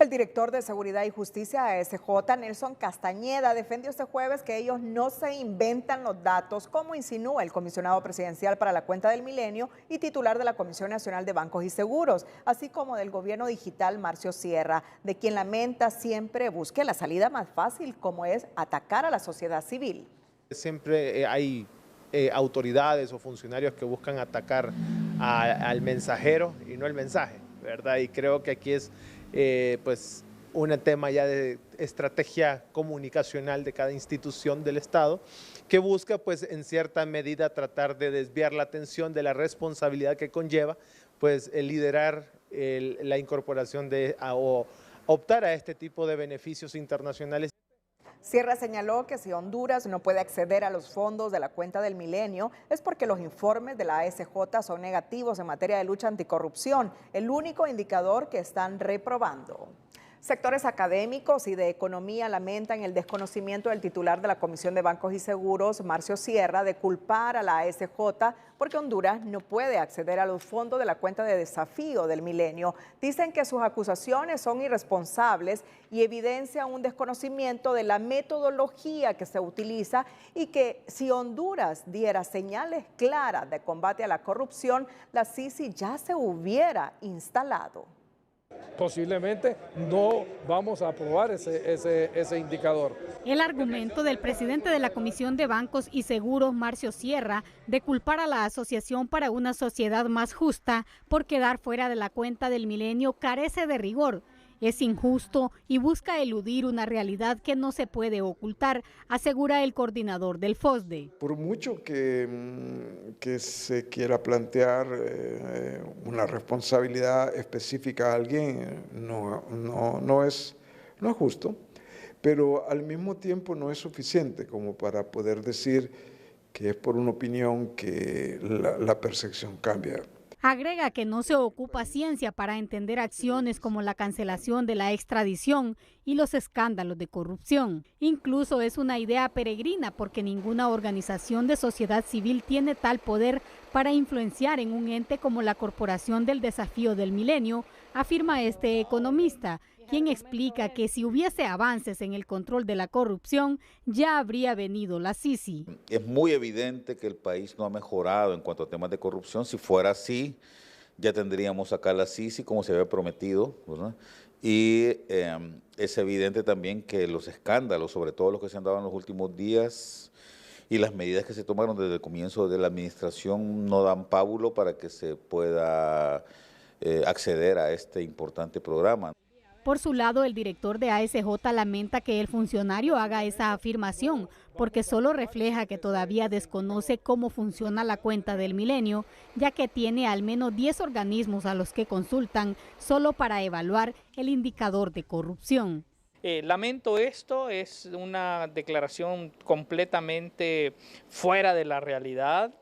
El director de Seguridad y Justicia ASJ, Nelson Castañeda, defendió este jueves que ellos no se inventan los datos, como insinúa el comisionado presidencial para la cuenta del milenio y titular de la Comisión Nacional de Bancos y Seguros, así como del gobierno digital Marcio Sierra, de quien lamenta siempre busque la salida más fácil, como es atacar a la sociedad civil. Siempre hay autoridades o funcionarios que buscan atacar al mensajero y no el mensaje, ¿verdad? Y creo que aquí es pues un tema ya de estrategia comunicacional de cada institución del Estado que busca pues en cierta medida tratar de desviar la atención de la responsabilidad que conlleva pues el liderar la incorporación o optar a este tipo de beneficios internacionales. Sierra señaló que si Honduras no puede acceder a los fondos de la cuenta del milenio es porque los informes de la ASJ son negativos en materia de lucha anticorrupción, el único indicador que están reprobando. Sectores académicos y de economía lamentan el desconocimiento del titular de la Comisión de Bancos y Seguros, Marcio Sierra, de culpar a la ASJ porque Honduras no puede acceder a los fondos de la cuenta de desafío del milenio. Dicen que sus acusaciones son irresponsables y evidencian un desconocimiento de la metodología que se utiliza y que si Honduras diera señales claras de combate a la corrupción, la CICI ya se hubiera instalado. Posiblemente no vamos a aprobar ese indicador. El argumento del presidente de la Comisión de Bancos y Seguros, Marcio Sierra, de culpar a la Asociación para una Sociedad Más Justa por quedar fuera de la cuenta del milenio carece de rigor. Es injusto y busca eludir una realidad que no se puede ocultar, asegura el coordinador del FOSDE. Por mucho que se quiera plantear una responsabilidad específica a alguien, no es justo, pero al mismo tiempo no es suficiente como para poder decir que es por una opinión que la percepción cambia. Agrega que no se ocupa ciencia para entender acciones como la cancelación de la extradición y los escándalos de corrupción. Incluso es una idea peregrina porque ninguna organización de sociedad civil tiene tal poder para influenciar en un ente como la Corporación del Desafío del Milenio, afirma este economista, quien explica que si hubiese avances en el control de la corrupción, ya habría venido la CICI. Es muy evidente que el país no ha mejorado en cuanto a temas de corrupción. Si fuera así, ya tendríamos acá la CICI como se había prometido, ¿verdad? Y es evidente también que los escándalos, sobre todo los que se han dado en los últimos días y las medidas que se tomaron desde el comienzo de la administración, no dan pábulo para que se pueda acceder a este importante programa. Por su lado, el director de ASJ lamenta que el funcionario haga esa afirmación, porque solo refleja que todavía desconoce cómo funciona la cuenta del Milenio, ya que tiene al menos 10 organismos a los que consultan solo para evaluar el indicador de corrupción. Lamento esto, es una declaración completamente fuera de la realidad.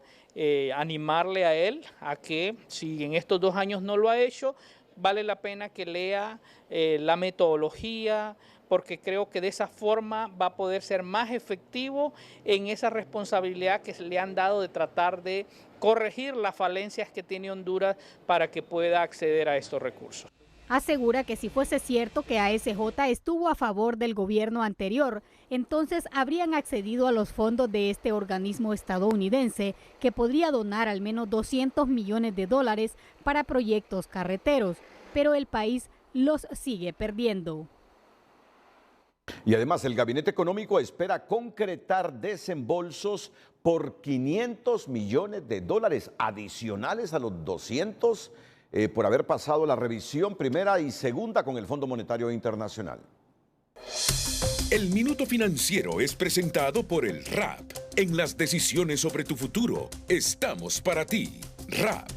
Animarle a él a que, si en estos 2 años no lo ha hecho, vale la pena que lea la metodología, porque creo que de esa forma va a poder ser más efectivo en esa responsabilidad que le han dado de tratar de corregir las falencias que tiene Honduras para que pueda acceder a estos recursos. Asegura que si fuese cierto que ASJ estuvo a favor del gobierno anterior, entonces habrían accedido a los fondos de este organismo estadounidense que podría donar al menos $200 millones para proyectos carreteros, pero el país los sigue perdiendo. Y además el Gabinete Económico espera concretar desembolsos por $500 millones adicionales a los 200 por haber pasado la revisión primera y segunda con el Fondo Monetario Internacional. El Minuto Financiero es presentado por el RAP. En las decisiones sobre tu futuro, estamos para ti. RAP.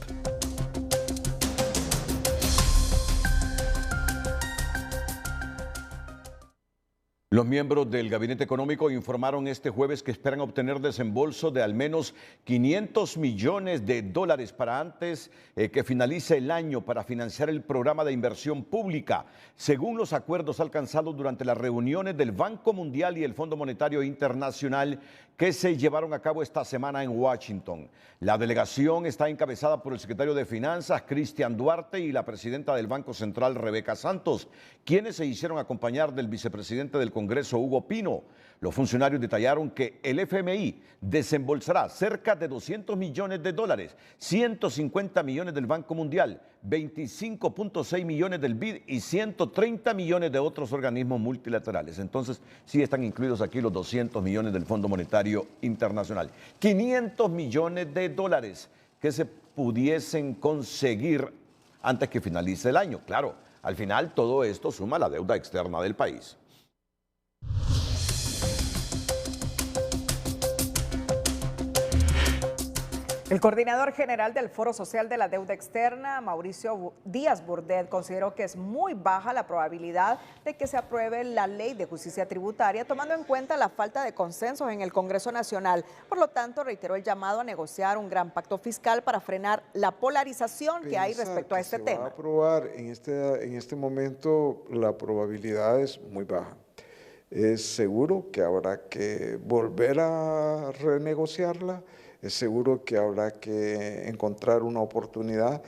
Los miembros del Gabinete Económico informaron este jueves que esperan obtener desembolso de al menos $500 millones para antes que finalice el año para financiar el programa de inversión pública, según los acuerdos alcanzados durante las reuniones del Banco Mundial y el Fondo Monetario Internacional que se llevaron a cabo esta semana en Washington. La delegación está encabezada por el secretario de Finanzas, Cristian Duarte, y la presidenta del Banco Central, Rebeca Santos, quienes se hicieron acompañar del vicepresidente del Congreso, Hugo Pino. Los funcionarios detallaron que el FMI desembolsará cerca de $200 millones, 150 millones del Banco Mundial, 25.6 millones del BID y 130 millones de otros organismos multilaterales. Entonces, sí están incluidos aquí los 200 millones del Fondo Monetario Internacional. 500 millones de dólares que se pudiesen conseguir antes que finalice el año. Claro, al final todo esto suma a la deuda externa del país. El coordinador general del Foro Social de la Deuda Externa, Mauricio Díaz Burdet, consideró que es muy baja la probabilidad de que se apruebe la Ley de Justicia Tributaria, tomando en cuenta la falta de consensos en el Congreso Nacional. Por lo tanto, reiteró el llamado a negociar un gran pacto fiscal para frenar la polarización que hay respecto a este tema. Va a aprobar en este momento, la probabilidad es muy baja. Es seguro que habrá que volver a renegociarla. Es seguro que habrá que encontrar una oportunidad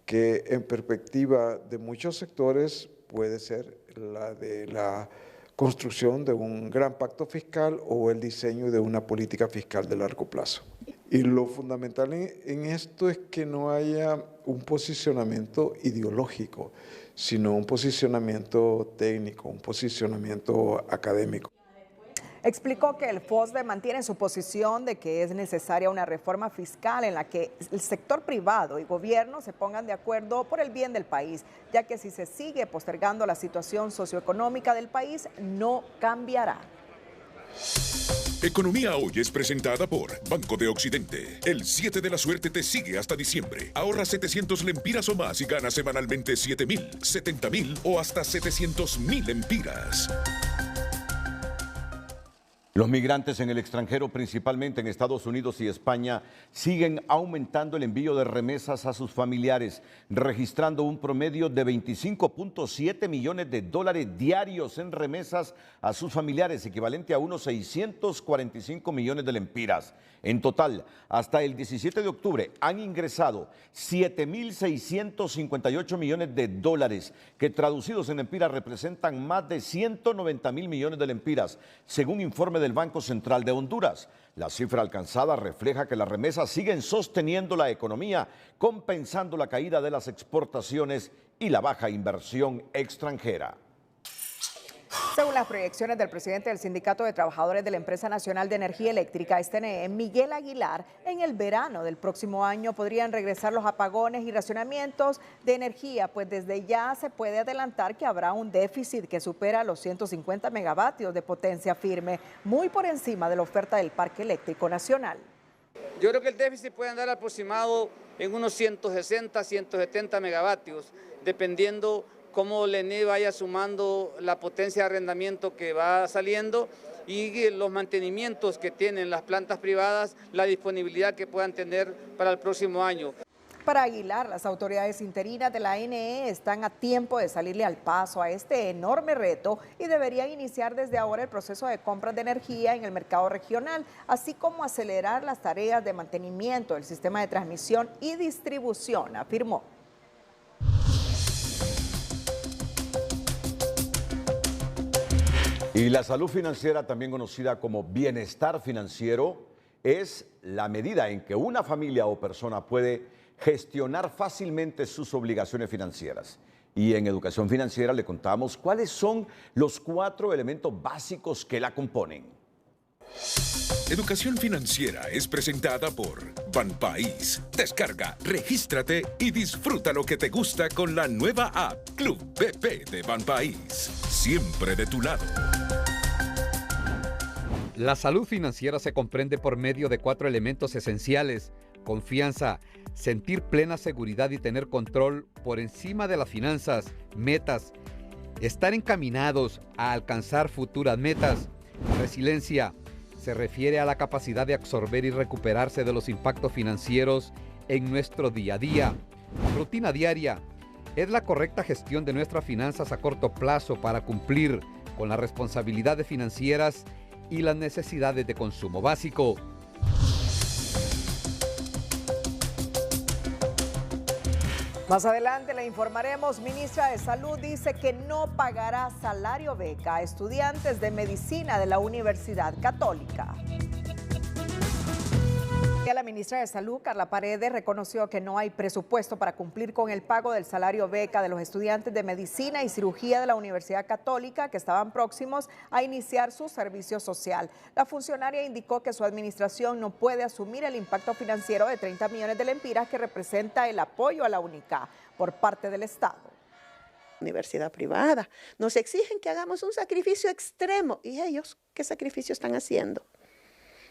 que en perspectiva de muchos sectores puede ser la de la construcción de un gran pacto fiscal o el diseño de una política fiscal de largo plazo. Y lo fundamental en esto es que no haya un posicionamiento ideológico, sino un posicionamiento técnico, un posicionamiento académico. Explicó que el FOSDE mantiene su posición de que es necesaria una reforma fiscal en la que el sector privado y gobierno se pongan de acuerdo por el bien del país, ya que si se sigue postergando la situación socioeconómica del país, no cambiará. Economía Hoy es presentada por Banco de Occidente. El 7 de la suerte te sigue hasta diciembre. Ahorra 700 lempiras o más y gana semanalmente 7.000, 70.000 o hasta 700.000 lempiras. Los migrantes en el extranjero, principalmente en Estados Unidos y España, siguen aumentando el envío de remesas a sus familiares, registrando un promedio de $25.7 millones diarios en remesas a sus familiares, equivalente a unos 645 millones de lempiras. En total, hasta el 17 de octubre han ingresado 7.658 millones de dólares, que traducidos en lempiras representan más de 190.000 millones de lempiras, según informe del Banco Central de Honduras. La cifra alcanzada refleja que las remesas siguen sosteniendo la economía, compensando la caída de las exportaciones y la baja inversión extranjera. Según las proyecciones del presidente del Sindicato de Trabajadores de la Empresa Nacional de Energía Eléctrica, SNE, Miguel Aguilar, en el verano del próximo año podrían regresar los apagones y racionamientos de energía, pues desde ya se puede adelantar que habrá un déficit que supera los 150 megavatios de potencia firme, muy por encima de la oferta del Parque Eléctrico Nacional. Yo creo que el déficit puede andar aproximado en unos 160, 170 megavatios, dependiendo cómo el ENE vaya sumando la potencia de arrendamiento que va saliendo y los mantenimientos que tienen las plantas privadas, la disponibilidad que puedan tener para el próximo año. Para Aguilar, las autoridades interinas de la NE están a tiempo de salirle al paso a este enorme reto y deberían iniciar desde ahora el proceso de compras de energía en el mercado regional, así como acelerar las tareas de mantenimiento del sistema de transmisión y distribución, afirmó. Y la salud financiera, también conocida como bienestar financiero, es la medida en que una familia o persona puede gestionar fácilmente sus obligaciones financieras. Y en Educación Financiera le contamos cuáles son los 4 elementos básicos que la componen. Educación Financiera es presentada por Banpaís. Descarga, regístrate y disfruta lo que te gusta con la nueva app Club BP de Banpaís. Siempre de tu lado. La salud financiera se comprende por medio de 4 elementos esenciales: confianza, sentir plena seguridad y tener control por encima de las finanzas, metas, estar encaminados a alcanzar futuras metas. Resiliencia se refiere a la capacidad de absorber y recuperarse de los impactos financieros en nuestro día a día. Rutina diaria es la correcta gestión de nuestras finanzas a corto plazo para cumplir con las responsabilidades financieras y las necesidades de consumo básico. Más adelante le informaremos. Ministra de Salud dice que no pagará salario beca a estudiantes de medicina de la Universidad Católica. La ministra de Salud, Carla Paredes, reconoció que no hay presupuesto para cumplir con el pago del salario beca de los estudiantes de medicina y cirugía de la Universidad Católica que estaban próximos a iniciar su servicio social. La funcionaria indicó que su administración no puede asumir el impacto financiero de 30 millones de lempiras que representa el apoyo a la UNICA por parte del Estado. Universidad privada, nos exigen que hagamos un sacrificio extremo. ¿Y ellos qué sacrificio están haciendo?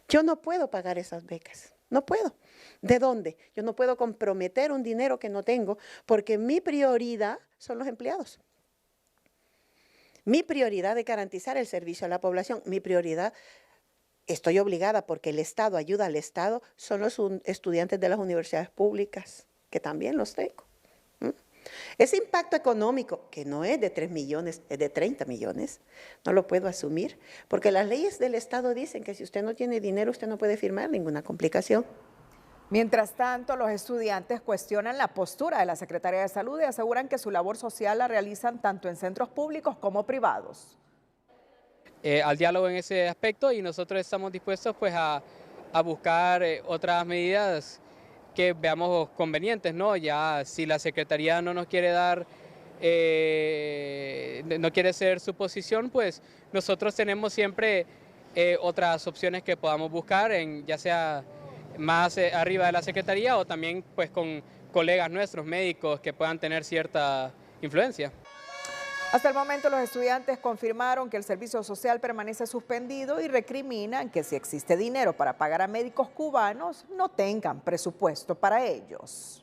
Yo no puedo pagar esas becas. No puedo. ¿De dónde? Yo no puedo comprometer un dinero que no tengo porque mi prioridad son los empleados. Mi prioridad de garantizar el servicio a la población, mi prioridad, estoy obligada porque el Estado ayuda al Estado, son los estudiantes de las universidades públicas, que también los tengo. Ese impacto económico, que no es de 3 millones, es de 30 millones, no lo puedo asumir, porque las leyes del Estado dicen que si usted no tiene dinero, usted no puede firmar ninguna complicación. Mientras tanto, los estudiantes cuestionan la postura de la Secretaría de Salud y aseguran que su labor social la realizan tanto en centros públicos como privados. Al diálogo en ese aspecto, y nosotros estamos dispuestos pues a buscar otras medidas que veamos convenientes, ¿no? Ya si la Secretaría no nos quiere dar, no quiere ceder su posición, pues nosotros tenemos siempre otras opciones que podamos buscar, ya sea más arriba de la Secretaría o también pues con colegas nuestros médicos que puedan tener cierta influencia. Hasta el momento los estudiantes confirmaron que el servicio social permanece suspendido y recriminan que si existe dinero para pagar a médicos cubanos, no tengan presupuesto para ellos.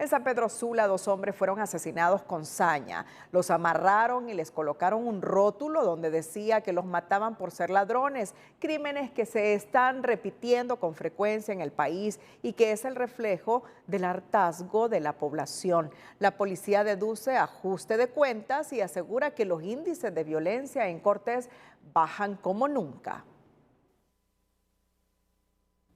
En San Pedro Sula, 2 hombres fueron asesinados con saña. Los amarraron y les colocaron un rótulo donde decía que los mataban por ser ladrones, crímenes que se están repitiendo con frecuencia en el país y que es el reflejo del hartazgo de la población. La policía deduce ajuste de cuentas y asegura que los índices de violencia en Cortés bajan como nunca.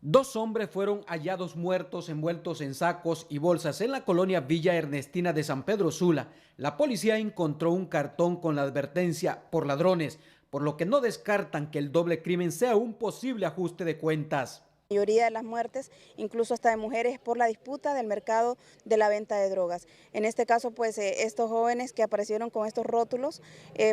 2 hombres fueron hallados muertos envueltos en sacos y bolsas en la colonia Villa Ernestina de San Pedro Sula. La policía encontró un cartón con la advertencia por ladrones, por lo que no descartan que el doble crimen sea un posible ajuste de cuentas. La mayoría de las muertes, incluso hasta de mujeres, por la disputa del mercado de la venta de drogas. En este caso, pues estos jóvenes que aparecieron con estos rótulos,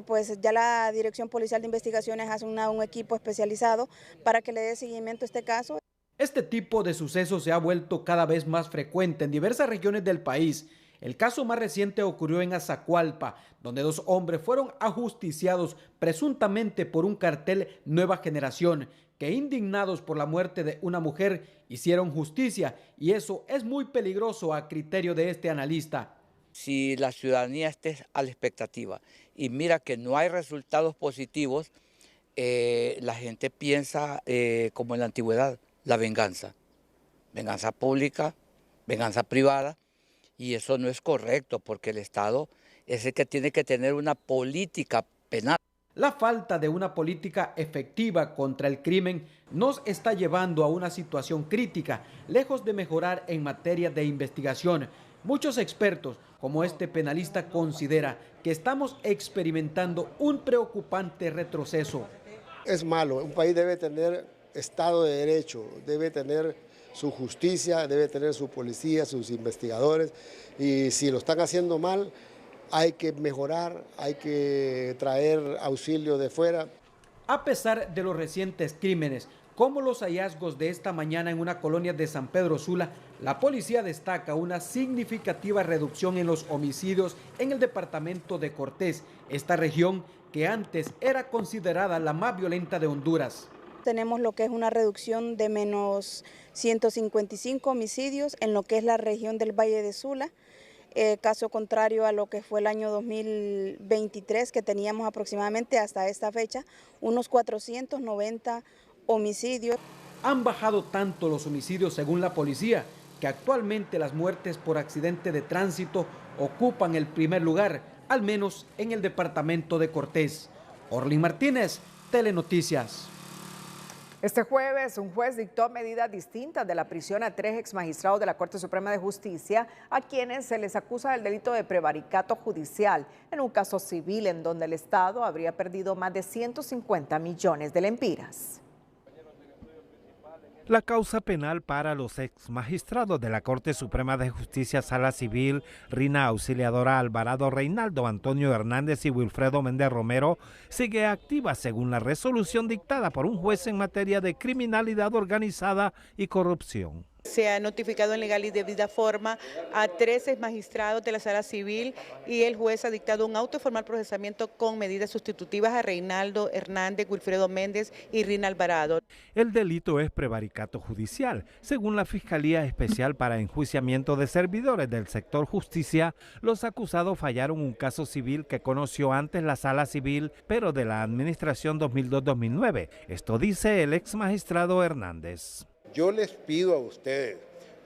pues ya la Dirección Policial de Investigaciones hace un equipo especializado para que le dé seguimiento a este caso. Este tipo de sucesos se ha vuelto cada vez más frecuente en diversas regiones del país. El caso más reciente ocurrió en Azacualpa, donde 2 hombres fueron ajusticiados presuntamente por un cartel Nueva Generación, que indignados por la muerte de una mujer hicieron justicia, y eso es muy peligroso a criterio de este analista. Si la ciudadanía esté a la expectativa y mira que no hay resultados positivos, la gente piensa como en la antigüedad, la venganza pública, venganza privada, y eso no es correcto porque el Estado es el que tiene que tener una política penal. La falta de una política efectiva contra el crimen nos está llevando a una situación crítica, lejos de mejorar en materia de investigación. Muchos expertos, como este penalista, considera que estamos experimentando un preocupante retroceso. Es malo, un país debe tener Estado de Derecho, debe tener su justicia, debe tener su policía, sus investigadores, y si lo están haciendo mal, hay que mejorar, hay que traer auxilio de fuera. A pesar de los recientes crímenes, como los hallazgos de esta mañana en una colonia de San Pedro Sula, la policía destaca una significativa reducción en los homicidios en el departamento de Cortés, esta región que antes era considerada la más violenta de Honduras. Tenemos lo que es una reducción de menos 155 homicidios en lo que es la región del Valle de Sula. Caso contrario a lo que fue el año 2023, que teníamos aproximadamente hasta esta fecha unos 490 homicidios. Han bajado tanto los homicidios según la policía, que actualmente las muertes por accidente de tránsito ocupan el primer lugar, al menos en el departamento de Cortés. Orlin Martínez, Telenoticias. Este jueves, un juez dictó medidas distintas de la prisión a 3 exmagistrados de la Corte Suprema de Justicia, a quienes se les acusa del delito de prevaricato judicial, en un caso civil en donde el Estado habría perdido más de 150 millones de lempiras. La causa penal para los ex magistrados de la Corte Suprema de Justicia Sala Civil, Rina Auxiliadora Alvarado, Reinaldo Antonio Hernández y Wilfredo Méndez Romero, sigue activa según la resolución dictada por un juez en materia de criminalidad organizada y corrupción. Se ha notificado en legal y debida forma a 13 magistrados de la Sala Civil y el juez ha dictado un auto de formal procesamiento con medidas sustitutivas a Reinaldo Hernández, Wilfredo Méndez y Rina Alvarado. El delito es prevaricato judicial. Según la Fiscalía Especial para Enjuiciamiento de Servidores del Sector Justicia, los acusados fallaron un caso civil que conoció antes la Sala Civil, pero de la Administración 2002-2009. Esto dice el ex magistrado Hernández. Yo les pido a ustedes,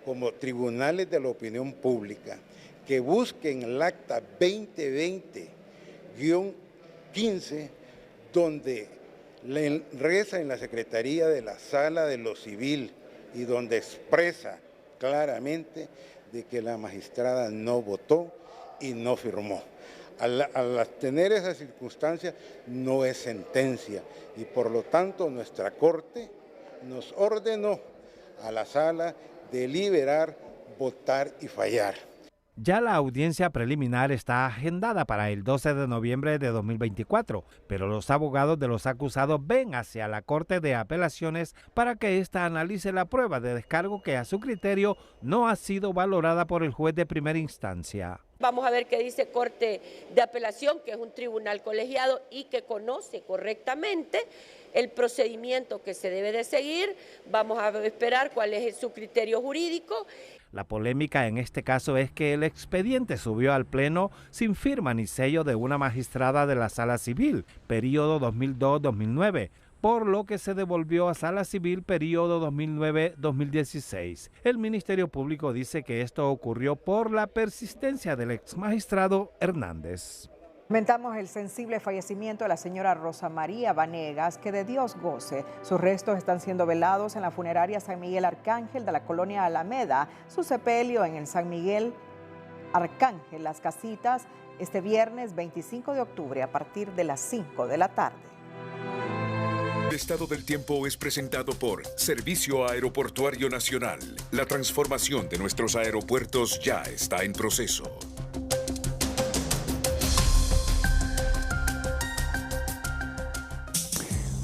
como tribunales de la opinión pública, que busquen el acta 2020-15, donde reza en la Secretaría de la Sala de lo Civil y donde expresa claramente de que la magistrada no votó y no firmó. Al tener esa circunstancia no es sentencia y por lo tanto nuestra Corte nos ordenó a la sala deliberar, votar y fallar. Ya la audiencia preliminar está agendada para el 12 de noviembre de 2024, pero los abogados de los acusados ven hacia la Corte de Apelaciones para que ésta analice la prueba de descargo que a su criterio no ha sido valorada por el juez de primera instancia. Vamos a ver qué dice Corte de Apelación, que es un tribunal colegiado y que conoce correctamente el procedimiento que se debe de seguir. Vamos a esperar cuál es su criterio jurídico. La polémica en este caso es que el expediente subió al Pleno sin firma ni sello de una magistrada de la Sala Civil, periodo 2002-2009, por lo que se devolvió a Sala Civil periodo 2009-2016. El Ministerio Público dice que esto ocurrió por la persistencia del ex magistrado Hernández. Lamentamos el sensible fallecimiento de la señora Rosa María Vanegas, que de Dios goce. Sus restos están siendo velados en la funeraria San Miguel Arcángel de la colonia Alameda. Su sepelio en el San Miguel Arcángel, Las Casitas, este viernes 25 de octubre a partir de las 5 de la tarde. El estado del tiempo es presentado por Servicio Aeroportuario Nacional. La transformación de nuestros aeropuertos ya está en proceso.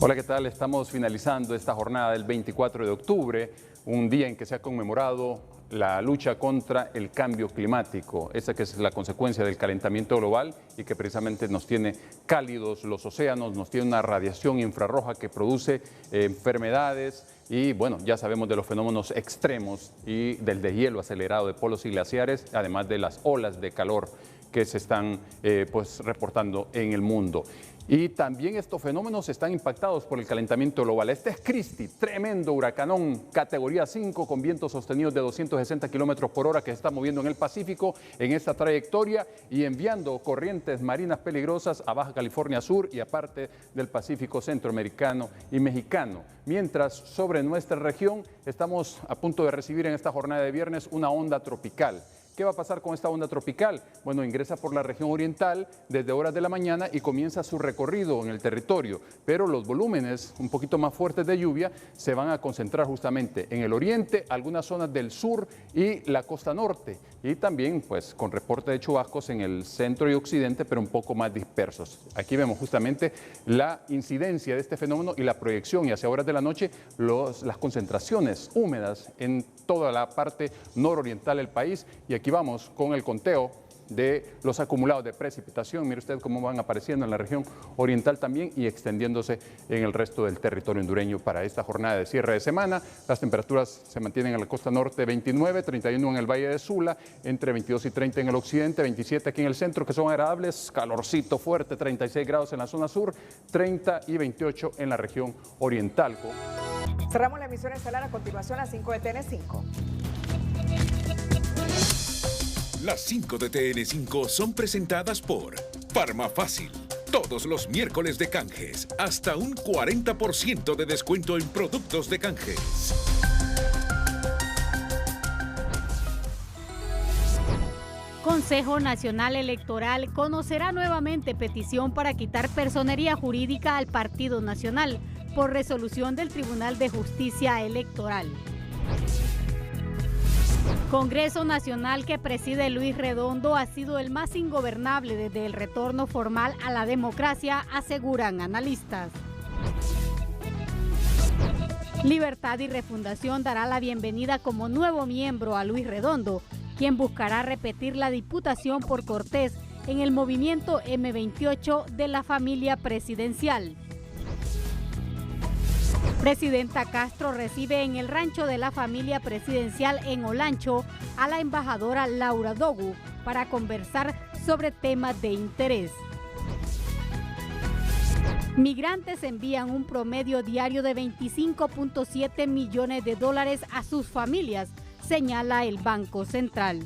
Hola, ¿qué tal? Estamos finalizando esta jornada del 24 de octubre, un día en que se ha conmemorado la lucha contra el cambio climático, esa que es la consecuencia del calentamiento global y que precisamente nos tiene cálidos los océanos, nos tiene una radiación infrarroja que produce enfermedades y bueno, ya sabemos de los fenómenos extremos y del deshielo acelerado de polos y glaciares, además de las olas de calor que se están reportando en el mundo. Y también estos fenómenos están impactados por el calentamiento global. Este es Christy, tremendo huracanón, categoría 5, con vientos sostenidos de 260 kilómetros por hora que se está moviendo en el Pacífico en esta trayectoria y enviando corrientes marinas peligrosas a Baja California Sur y a parte del Pacífico centroamericano y mexicano. Mientras sobre nuestra región estamos a punto de recibir en esta jornada de viernes una onda tropical. ¿Qué va a pasar con esta onda tropical? Bueno, ingresa por la región oriental desde horas de la mañana y comienza su recorrido en el territorio, pero los volúmenes un poquito más fuertes de lluvia se van a concentrar justamente en el oriente, algunas zonas del sur y la costa norte, y también pues con reporte de chubascos en el centro y occidente, pero un poco más dispersos. Aquí vemos justamente la incidencia de este fenómeno y la proyección, y hacia horas de la noche las concentraciones húmedas en toda la parte nororiental del país, y aquí vamos con el conteo de los acumulados de precipitación. Mire usted cómo van apareciendo en la región oriental también y extendiéndose en el resto del territorio hondureño para esta jornada de cierre de semana. Las temperaturas se mantienen en la costa norte 29, 31 en el Valle de Sula, entre 22 y 30 en el occidente, 27 aquí en el centro, que son agradables, calorcito fuerte, 36 grados en la zona sur, 30 y 28 en la región oriental. Cerramos la emisión estelar a continuación a 5 de TN5. Las 5 de TN5 son presentadas por Farmafácil. Todos los miércoles de canjes, hasta un 40% de descuento en productos de canjes. Consejo Nacional Electoral conocerá nuevamente petición para quitar personería jurídica al Partido Nacional por resolución del Tribunal de Justicia Electoral. Congreso Nacional que preside Luis Redondo ha sido el más ingobernable desde el retorno formal a la democracia, aseguran analistas. Libertad y Refundación dará la bienvenida como nuevo miembro a Luis Redondo, quien buscará repetir la diputación por Cortés en el movimiento M28 de la familia presidencial. Presidenta Castro recibe en el rancho de la familia presidencial en Olancho a la embajadora Laura Dogu para conversar sobre temas de interés. Migrantes envían un promedio diario de 25.7 millones de dólares a sus familias, señala el Banco Central.